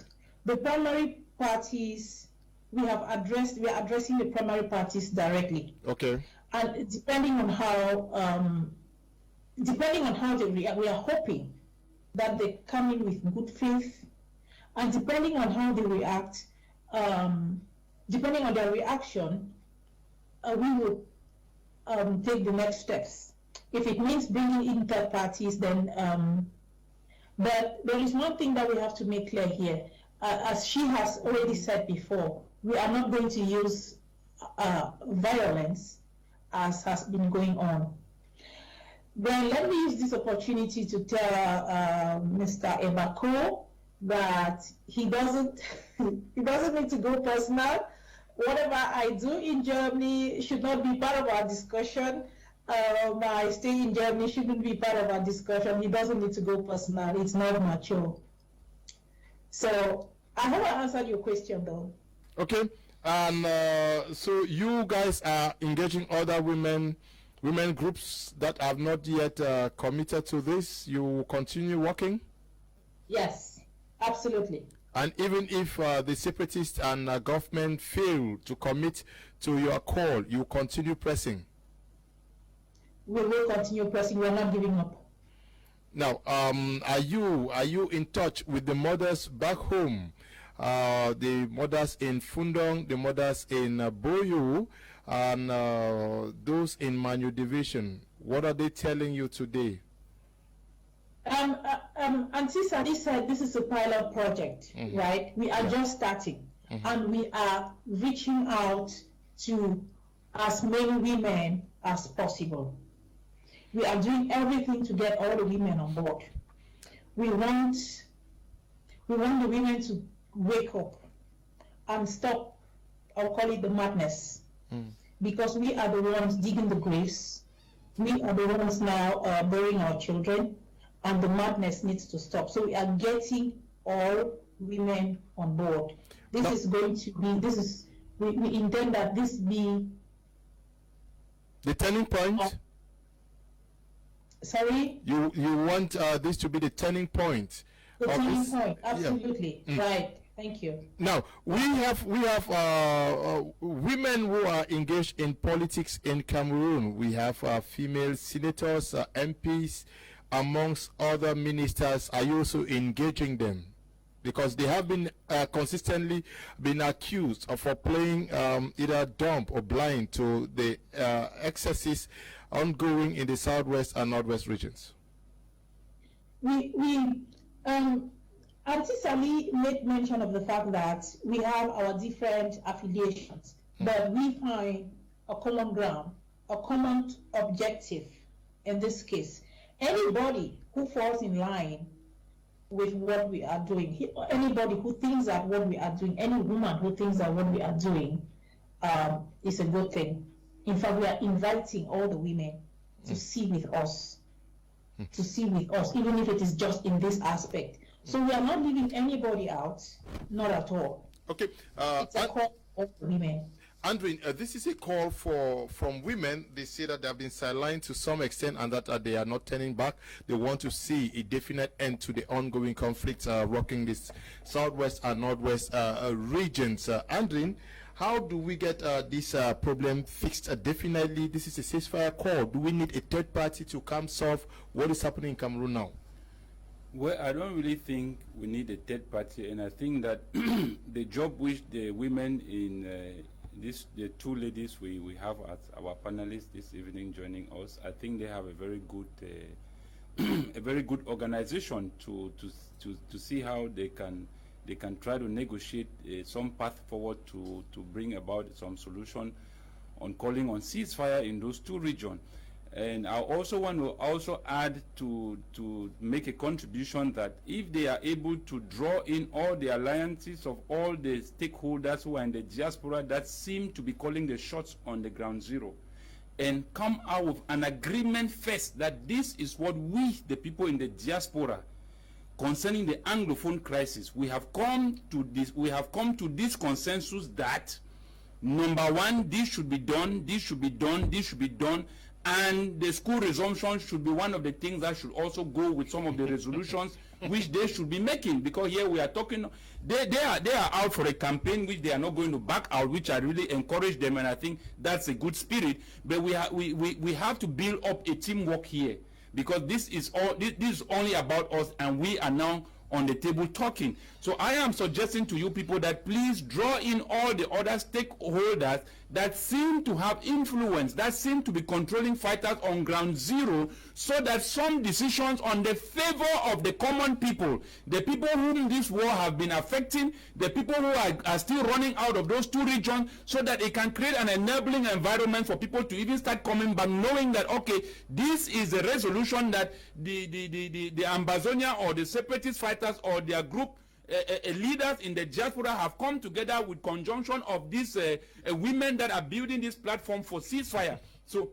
S2: the primary parties we are addressing the primary parties directly.
S1: Okay.
S2: And depending on how they react, we are hoping that they come in with good faith, and depending on how they react, depending on their reaction, we will take the next steps. If it means bringing in third parties, then but there is one thing that we have to make clear here. As she has already said before, we are not going to use violence as has been going on. Then let me use this opportunity to tell Mr. Ebako that he doesn't need to go personal. Whatever I do in Germany should not be part of our discussion. My stay in Germany shouldn't be part of our discussion. He doesn't need to go personal. It's not mature. So I hope I answered your question, though.
S1: Okay. And so you guys are engaging other women groups that have not yet committed to this. You will continue working?
S2: Yes, absolutely.
S1: And even if the separatists and government fail to commit to your call, you continue pressing?
S2: We will continue pressing. We're not giving up.
S1: Now, are you in touch with the mothers back home? The mothers in Fundong, the mothers in Boyu, and those in Manu Division. What are they telling you today?
S2: Antisardinard said this is a pilot project, right? We are just starting, and we are reaching out to as many women as possible. We are doing everything to get all the women on board. We want the women to wake up and stop, I'll call it the madness, because we are the ones digging the graves. We are the ones now burying our children, and the madness needs to stop. So we are getting all women on board. This is going to be, we intend that this be
S1: the turning point.
S2: Sorry?
S1: You want this to be the turning point.
S2: The turning point, absolutely. Yeah. Right. Thank you.
S1: Now we have women who are engaged in politics in Cameroon. We have female senators, MPs, amongst other ministers. Are you also engaging them? Because they have been consistently been accused of playing either dumb or blind to the excesses ongoing in the southwest and northwest regions.
S2: Antisardinard made mention of the fact that we have our different affiliations, but we find a common ground, a common objective in this case. Anybody who falls in line with what we are doing, anybody who thinks that what we are doing, any woman who thinks that what we are doing is a good thing. In fact, we are inviting all the women to see with us, even if it is just in this aspect. So we are not leaving anybody out, not at all.
S1: Okay.
S2: It's a call for women.
S1: Andrew, this is a call from women. They say that they have been sidelined to some extent and that they are not turning back. They want to see a definite end to the ongoing conflicts rocking this southwest and northwest regions. Andrew, how do we get this problem fixed definitely? This is a ceasefire call. Do we need a third party to come solve what is happening in Cameroon now?
S3: Well, I don't really think we need a third party, and I think that the job which the women in the two ladies we have as our panelists this evening joining us, I think they have a very good organization to see how they can try to negotiate some path forward to bring about some solution on calling on ceasefire in those two regions. And I also want to add to make a contribution that if they are able to draw in all the alliances of all the stakeholders who are in the diaspora that seem to be calling the shots on the ground zero, and come out with an agreement first that this is what we, the people in the diaspora, concerning the Anglophone crisis, we have come to this consensus that, number one, this should be done, this should be done, this should be done, And the school resumption should be one of the things that should also go with some of the resolutions which they should be making, because here we are talking, they are out for a campaign which they are not going to back out, which I really encourage them, and I think that's a good spirit. But we have to build up a teamwork here, because this is only about us, and we are now on the table talking. So I am suggesting to you people that please draw in all the other stakeholders that seem to have influence, that seem to be controlling fighters on ground zero, so that some decisions on the favor of the common people, the people whom this war have been affecting, the people who are still running out of those two regions, so that it can create an enabling environment for people to even start coming back, knowing that, okay, this is a resolution that the Ambazonia or the separatist fighters or their group leaders in the diaspora have come together with conjunction of these women that are building this platform for ceasefire. So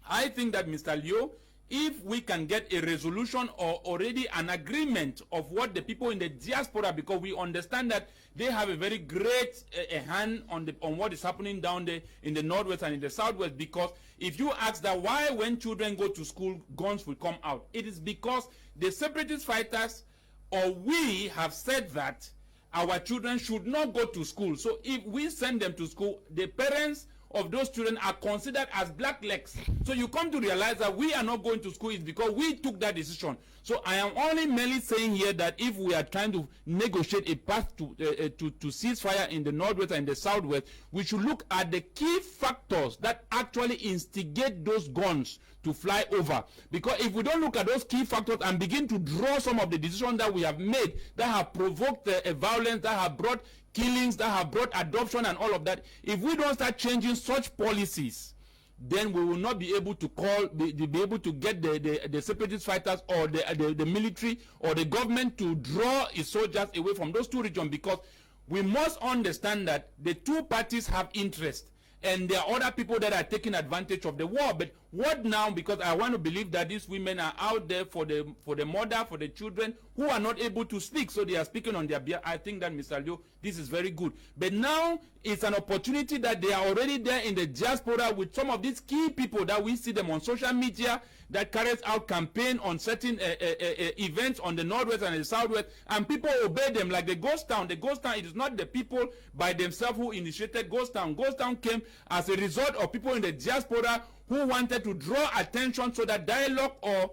S3: I think that, Mr. Leo, if we can get a resolution or already an agreement of what the people in the diaspora, because we understand that they have a very great hand on what is happening down there in the northwest and in the southwest, because if you ask that why when children go to school guns will come out, it is because the separatist fighters or we have said that our children should not go to school. So if we send them to school, the parents of those children are considered as blacklegs. So you come to realize that we are not going to school is because we took that decision. So I am only merely saying here that if we are trying to negotiate a path to ceasefire in the northwest and the southwest, we should look at the key factors that actually instigate those guns to fly over. Because if we don't look at those key factors and begin to draw some of the decisions that we have made that have provoked violence, that have brought killings, that have brought adoption and all of that, if we don't start changing such policies, then we will not be able to be able to get the separatist fighters or the military or the government to draw its soldiers away from those two regions, because we must understand that the two parties have interest. And there are other people that are taking advantage of the war. But what now? Because I want to believe that these women are out there for the mother, for the children who are not able to speak. So they are speaking on their behalf. I think that, Mr. Leo, this is very good. But now it's an opportunity that they are already there in the diaspora with some of these key people that we see them on social media that carries out campaign on certain events on the northwest and the southwest, and people obey them like the Ghost Town. The Ghost Town, it is not the people by themselves who initiated Ghost Town. Ghost Town came as a result of people in the diaspora who wanted to draw attention so that dialogue or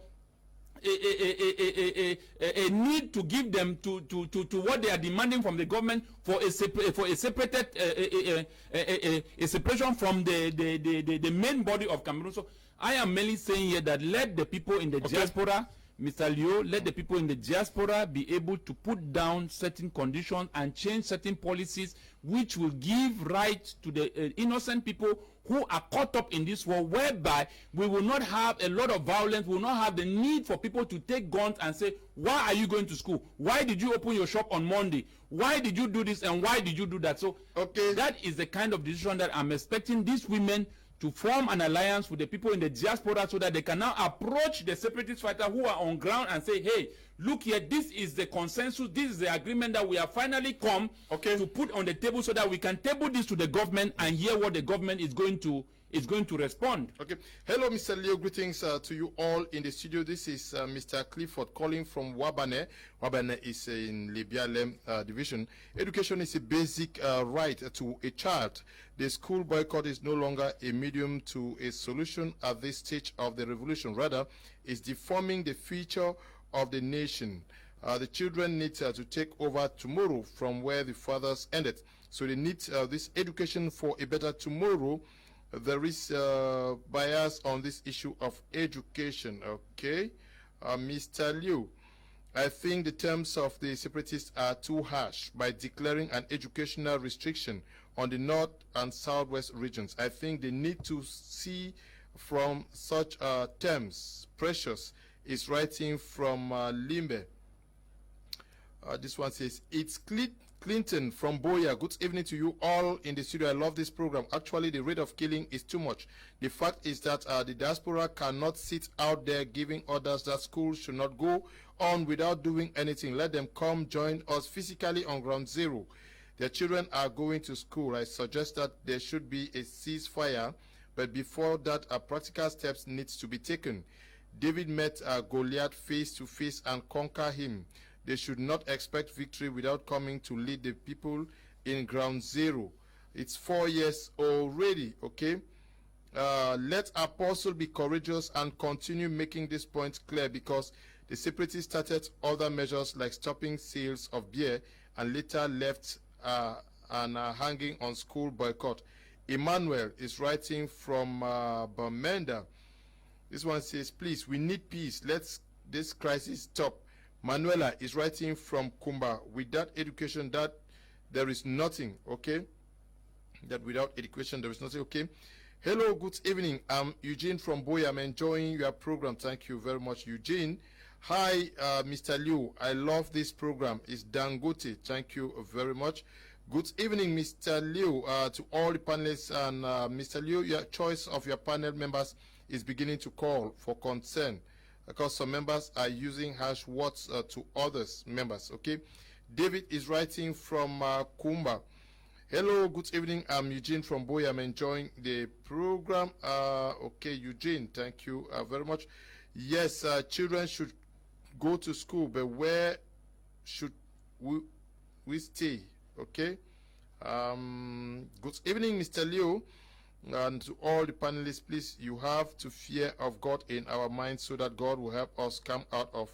S3: a need to give them to what they are demanding from the government for a separated a separation from the main body of Cameroon. So I am merely saying here that let the people in the diaspora, Mr. Leo, let the people in the diaspora be able to put down certain conditions and change certain policies which will give rights to the innocent people who are caught up in this war, whereby we will not have a lot of violence, we will not have the need for people to take guns and say, why are you going to school? Why did you open your shop on Monday? Why did you do this and why did you do that? So that is the kind of decision that I'm expecting these women to form an alliance with the people in the diaspora so that they can now approach the separatist fighters who are on ground and say, hey, look here, this is the consensus, this is the agreement that we have finally come to put on the table so that we can table this to the government and hear what the government is going to respond. Okay.
S1: Hello, Mr. Leo. Greetings to you all in the studio. This is Mr. Clifford calling from Wabane. Wabane is in Libialem division. Education is a basic right to a child. The school boycott is no longer a medium to a solution at this stage of the revolution. Rather, it's deforming the future of the nation. The children need to take over tomorrow from where the fathers ended. So they need this education for a better tomorrow. There is bias on this issue of education. Okay, Mr. Liu, I think the terms of the separatists are too harsh by declaring an educational restriction on the north and southwest regions. I think they need to see from such terms. Precious is writing from Limbe. This one says, it's Clinton from Boya. Good evening to you all in the studio. I love this program. Actually, the rate of killing is too much. The fact is that the diaspora cannot sit out there giving orders that schools should not go on without doing anything. Let them come join us physically on ground zero. Their children are going to school. I suggest that there should be a ceasefire But before that, practical steps needs to be taken. David met Goliath face to face and conquer him. They should not expect victory without coming to lead the people in ground zero. It's 4 years already, okay? Let Apostle be courageous and continue making this point clear, because the Separatists started other measures like stopping sales of beer and later left and hanging on school boycott. Emmanuel is writing from Bamenda. This one says, please, we need peace. Let's this crisis stop. Manuela is writing from Kumba. Without education, that there is nothing, okay? That without education, there is nothing, okay? Hello, good evening. I'm Eugene from Boy. I'm enjoying your program. Thank you very much, Eugene. Hi, Mr. Liu. I love this program. It's Dangote. Thank you very much. Good evening, Mr. Liu, to all the panelists. And Mr. Liu, your choice of your panel members is beginning to call for concern, because some members are using harsh words to others members, okay? David is writing from Kumba. Hello, good evening. I'm Eugene from Boy. I'm enjoying the program. Okay, Eugene, thank you very much. Yes, children should go to school, but where should we stay? Okay. Good evening, Mr. Leo, and to all the panelists. Please, you have to fear of God in our minds, so that God will help us come out of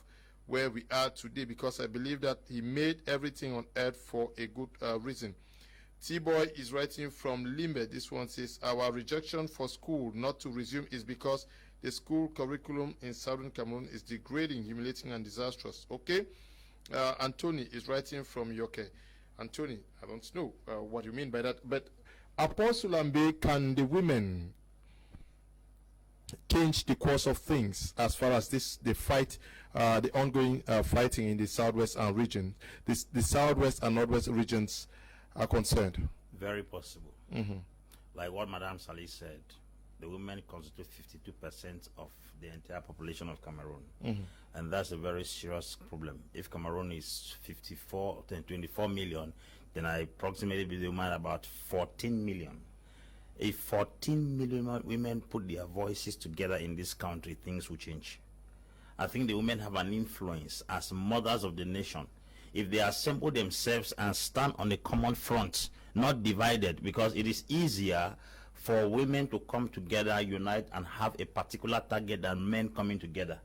S1: where we are today, because I believe that He made everything on earth for a good reason. T-Boy is writing from Limbe. This one says, our rejection for school not to resume is because the school curriculum in Southern Cameroon is degrading, humiliating, and disastrous. Okay? Anthony is writing from Yoke. Anthony, I don't know what you mean by that, but Apostle Ambe, can the women change the course of things as far as the fight, the ongoing fighting in the southwest and region, the southwest and northwest regions are concerned?
S4: Very possible.
S1: Mm-hmm.
S4: Like what Madame Salih said, the women constitute 52% of the entire population of Cameroon.
S1: Mm-hmm.
S4: And that's a very serious problem. If Cameroon is 24 million, then I approximately believe about 14 million. If 14 million women put their voices together in this country, things will change. I think the women have an influence as mothers of the nation. If they assemble themselves and stand on a common front, not divided, because it is easier for women to come together, unite, and have a particular target than men coming together.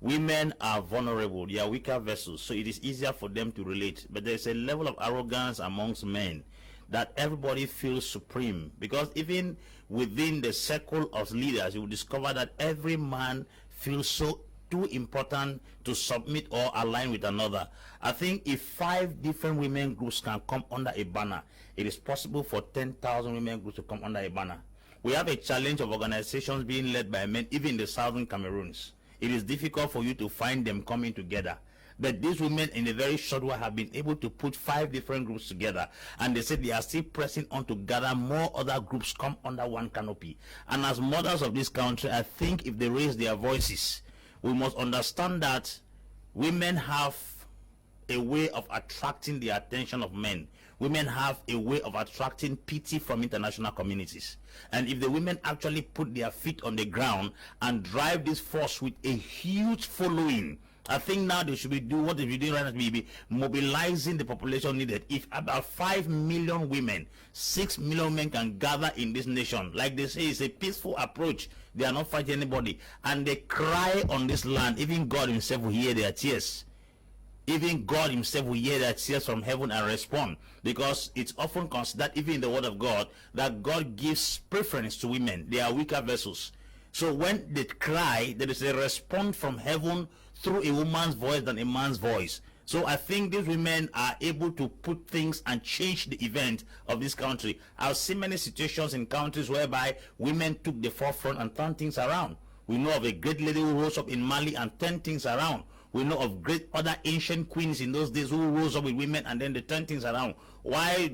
S4: Women are vulnerable, they are weaker vessels, so it is easier for them to relate. But there's a level of arrogance amongst men that everybody feels supreme, because even within the circle of leaders, you will discover that every man feels so too important to submit or align with another. I think if 5 different women groups can come under a banner, it is possible for 10,000 women groups to come under a banner. We have a challenge of organizations being led by men, even in the southern Cameroons. It is difficult for you to find them coming together. But these women in a very short while have been able to put 5 different groups together, and they said they are still pressing on to gather more other groups come under one canopy. And as mothers of this country, I think if they raise their voices, we must understand that women have a way of attracting the attention of men. Women have a way of attracting pity from international communities. And if the women actually put their feet on the ground and drive this force with a huge following, I think now they should be doing what they should be doing right now, be mobilizing the population needed. If about 5 million women, 6 million men can gather in this nation, like they say, it's a peaceful approach. They are not fighting anybody, and they cry on this land. Even God Himself will hear their tears. Even God Himself will hear their tears from heaven and respond, because it's often considered, even in the Word of God, that God gives preference to women. They are weaker vessels. So when they cry, there is a response from heaven through a woman's voice than a man's voice. So I think these women are able to put things and change the event of this country. I've seen many situations in countries whereby women took the forefront and turned things around. We know of a great lady who rose up in Mali and turned things around. We know of great other ancient queens in those days who rose up with women and then they turned things around. why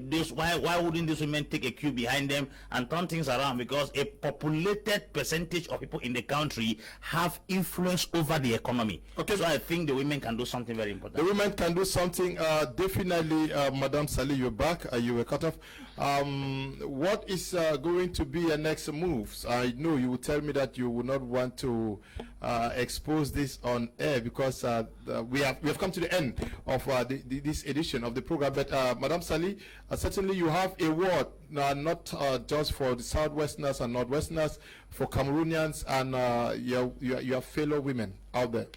S4: wouldn't these women take a cue behind them and turn things around? Because a populated percentage of people in the country have influence over the economy. Okay. So I think the women can do something very important.
S1: The women can do something, definitely. Madam Sally, you're back. You were cut off. What is going to be your next moves? I know you will tell me that you would not want to expose this on air because we have come to the end of this edition of the program. But Madam Sally, certainly you have a word, not just for the Southwesterners and Northwesterners, for Cameroonians and your fellow women out there.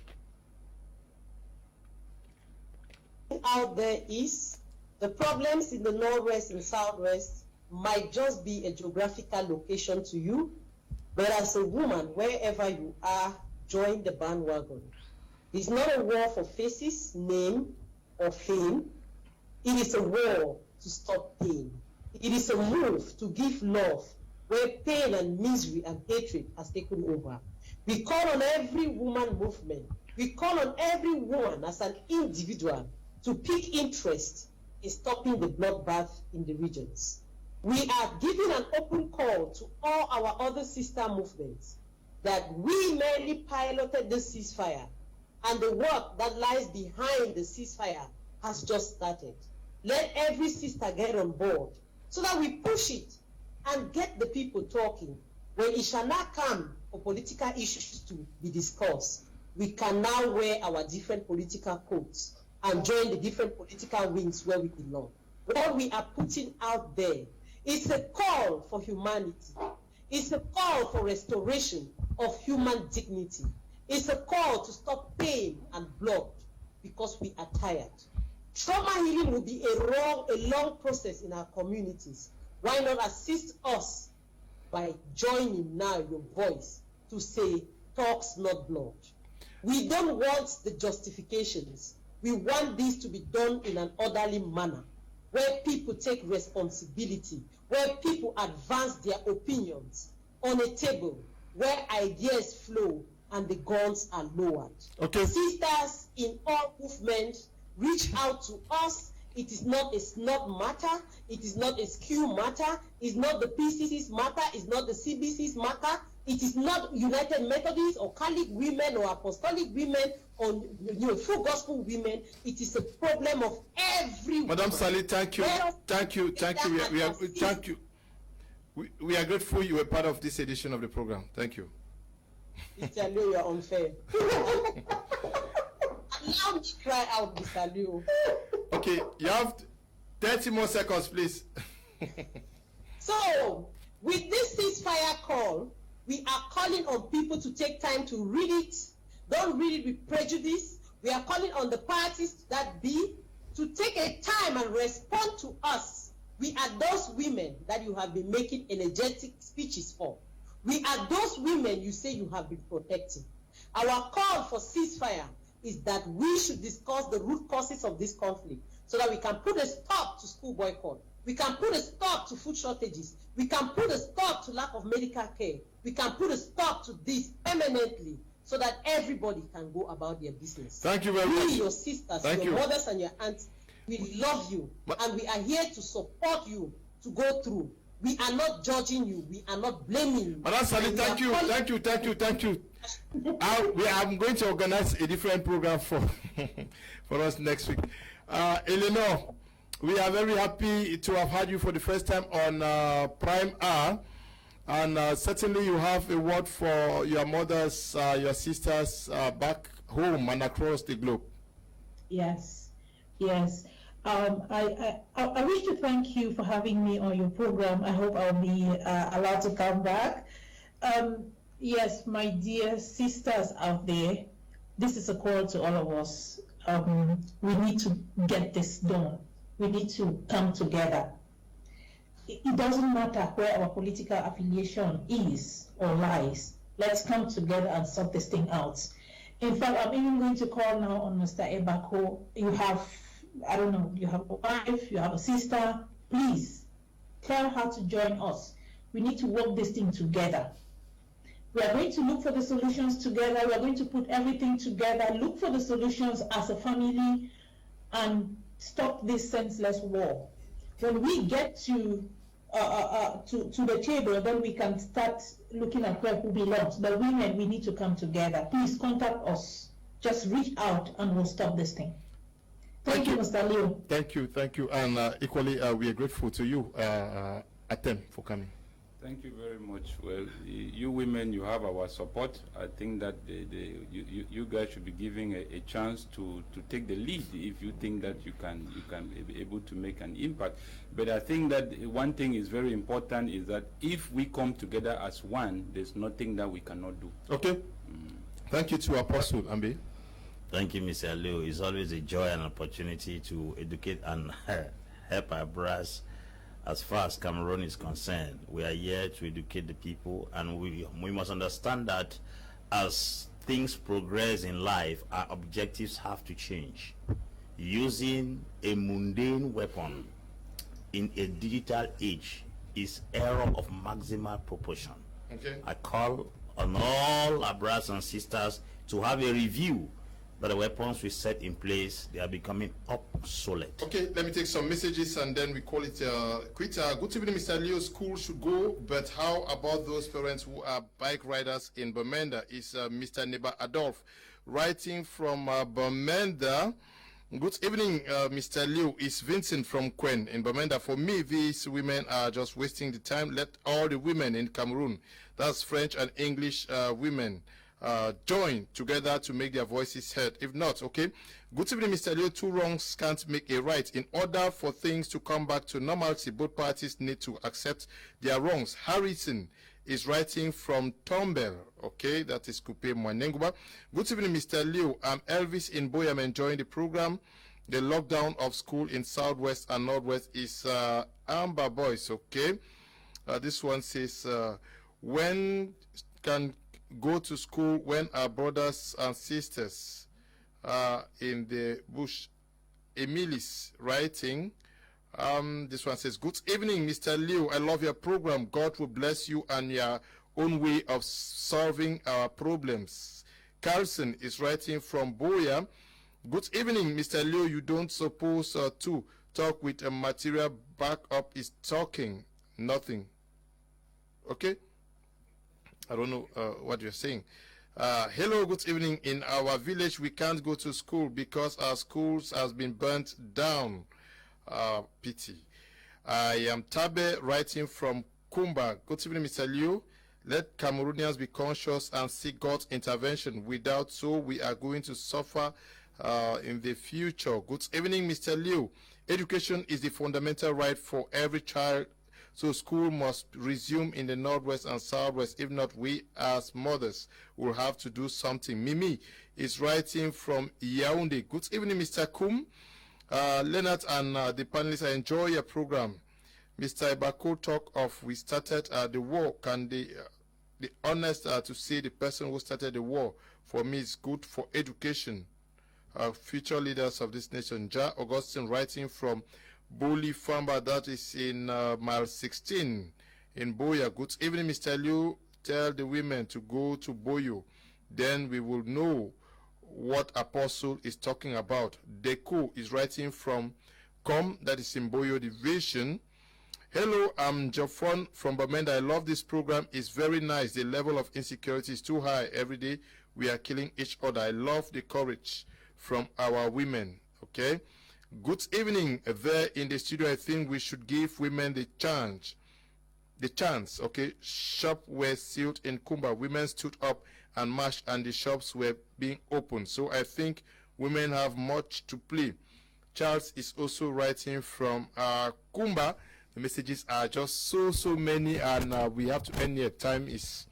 S5: Out there is the problems in the Northwest and Southwest might just be a geographical location to you, but as a woman, wherever you are, join the bandwagon. It's not a war for faces, name, or fame. It is a war to stop pain. It is a move to give love where pain and misery and hatred has taken over. We call on every woman movement. We call on every woman as an individual to pick interest in stopping the bloodbath in the regions. We are giving an open call to all our other sister movements that we merely piloted the ceasefire, and the work that lies behind the ceasefire has just started. Let every sister get on board so that we push it and get the people talking. When it shall not come for political issues to be discussed, we can now wear our different political coats and join the different political wings where we belong. What we are putting out there is a call for humanity. It's a call for restoration of human dignity. It's a call to stop pain and blood because we are tired. Trauma healing will be a long process in our communities. Why not assist us by joining now your voice to say, talks not blood. We don't want the justifications. We want this to be done in an orderly manner, where people take responsibility, where people advance their opinions on a table, where ideas flow and the guns are lowered. Okay. Sisters in all movements, reach out to us. It is not a snub matter. It is not a skew matter. It's not the PCC's matter. It's not the CBC's matter. It is not United Methodists or Catholic women or Apostolic women or full gospel women. It is a problem of everyone. Madam Sally, thank you. Thank you.
S1: Thank you. We are grateful you were part of this edition of the program. Thank you.
S5: Mr. Leo, you are unfair. Allow me to cry out, Mr. Leo.
S1: Okay, you have 30 more seconds, please.
S5: So, with this ceasefire call, we are calling on people to take time to read it. Don't read it with prejudice. We are calling on the parties that be to take a time and respond to us. We are those women that you have been making energetic speeches for. We are those women you say you have been protecting. Our call for ceasefire is that we should discuss the root causes of this conflict so that we can put a stop to school boycott. We can put a stop to food shortages. We can put a stop to lack of medical care. We can put a stop to this permanently so that everybody can go about their business.
S1: Thank you very much.
S5: We, your sisters, your mothers and your aunts, we love you and we are here to support you to go through. We are not judging you. We are not blaming you.
S1: Madam Sally, thank you. I'm going to organize a different program for us next week. Eleanor, we are very happy to have had you for the first time on Prime R. And certainly you have a word for your mothers, your sisters back home and across the globe.
S2: Yes. I wish to thank you for having me on your program. I hope I'll be allowed to come back. Yes, my dear sisters out there, this is a call to all of us. We need to get this done. We need to come together. It doesn't matter where our political affiliation is or lies. Let's come together and sort this thing out. In fact, I'm even going to call now on Mr. Ebako. You have, I don't know, you have a wife, you have a sister. Please, tell her to join us. We need to work this thing together. We are going to look for the solutions together. We are going to put everything together, look for the solutions as a family, and stop this senseless war. when we get to the table, then we can start looking at where who belongs. But women, we need to come together. Please contact us. Just reach out and we'll stop this thing. Thank you, Mr. Leo.
S1: Thank you. And equally, we are grateful to you, Atem, for coming.
S3: Thank you very much. Well, you women, you have our support. I think that you guys should be giving a chance to take the lead if you think that you can be able to make an impact. But I think that one thing is very important is that if we come together as one, there's nothing that we cannot do.
S1: Okay. Thank you to Apostle Ambe.
S4: Thank you, Mr. Leo. It's always a joy and opportunity to educate and help our brass. As far as Cameroon is concerned, we are here to educate the people, and we must understand that as things progress in life, our objectives have to change. Using a mundane weapon in a digital age is error of maximal proportion.
S1: Okay.
S4: I call on all our brothers and sisters to have a review that the weapons we set in place, they are becoming obsolete.
S1: Okay, let me take some messages and then we call it quit. Good evening, Mr. Leo. School should go, but how about those parents who are bike riders in Bamenda? Is Mr. Neba Adolf writing from Bamenda. Good evening, Mr. Leo. It's Vincent from Quen in Bamenda. For me, these women are just wasting the time. Let all the women in Cameroon, that's French and English women, join together to make their voices heard. If not, okay. Good evening, Mr. Leo. Two wrongs can't make a right. In order for things to come back to normalcy, both parties need to accept their wrongs. Harrison is writing from Tombel. Okay, that is Coupe Mwanenguba. Good evening, Mr. Leo. I'm Elvis in Boy. I'm enjoying the program. The lockdown of school in Southwest and Northwest is Amber Boys. Okay. This one says, when can go to school when our brothers and sisters are in the bush? Emilis writing. This one says, good evening, Mr. Leo. I love your program. God will bless you and your own way of solving our problems. Carlson is writing from Boya. Good evening, Mr. Leo. You don't suppose to talk with a material backup is talking nothing. Okay? I don't know what you're saying. Hello, good evening. In our village, we can't go to school because our schools has been burnt down. Pity. I am Tabe writing from Kumba. Good evening, Mr. Leo. Let Cameroonians be conscious and seek God's intervention. Without so, we are going to suffer in the future. Good evening, Mr. Leo. Education is the fundamental right for every child. So school must resume in the Northwest and Southwest. If not, we as mothers will have to do something. Mimi is writing from Yaoundé. Good evening, Mr. Kum. Leonard and the panelists, I enjoy your program. Mr. Ibako talk of we started the war. Can the honest to say the person who started the war for me is good for education. Future leaders of this nation. Ja Augustine writing from Boli Famba, that is in mile 16 in Boya. Good evening, Mr. Liu. Tell the women to go to Boyo. Then we will know what Apostle is talking about. Deco is writing from Com, that is in Boyo Division. Hello, I'm Jafon from Bamenda. I love this program. It's very nice. The level of insecurity is too high. Every day we are killing each other. I love the courage from our women. Okay. Good evening there in the studio. I think we should give women the chance. Okay. Shops were sealed in Kumba. Women stood up and marched and the shops were being opened. So I think women have much to play. Charles is also writing from Kumba. The messages are just so many, and we have to end here. Time is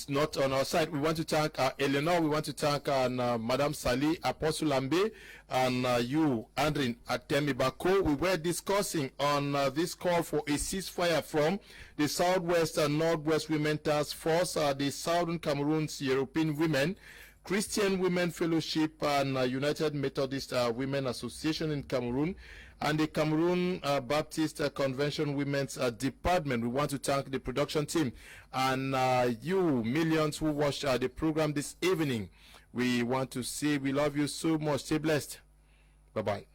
S1: not on our side. We want to thank Eleanor. We want to thank Madame Sali, Apostle Lambe, and you, Andrin Atemi Bako. We were discussing on this call for a ceasefire from the Southwest and Northwest Women Task Force, the Southern Cameroon's European Women, Christian Women Fellowship, and United Methodist Women Association in Cameroon, and the Cameroon Baptist Convention Women's Department. We want to thank the production team and you millions who watched the program this evening. We want to say we love you so much. Stay blessed. Bye-bye.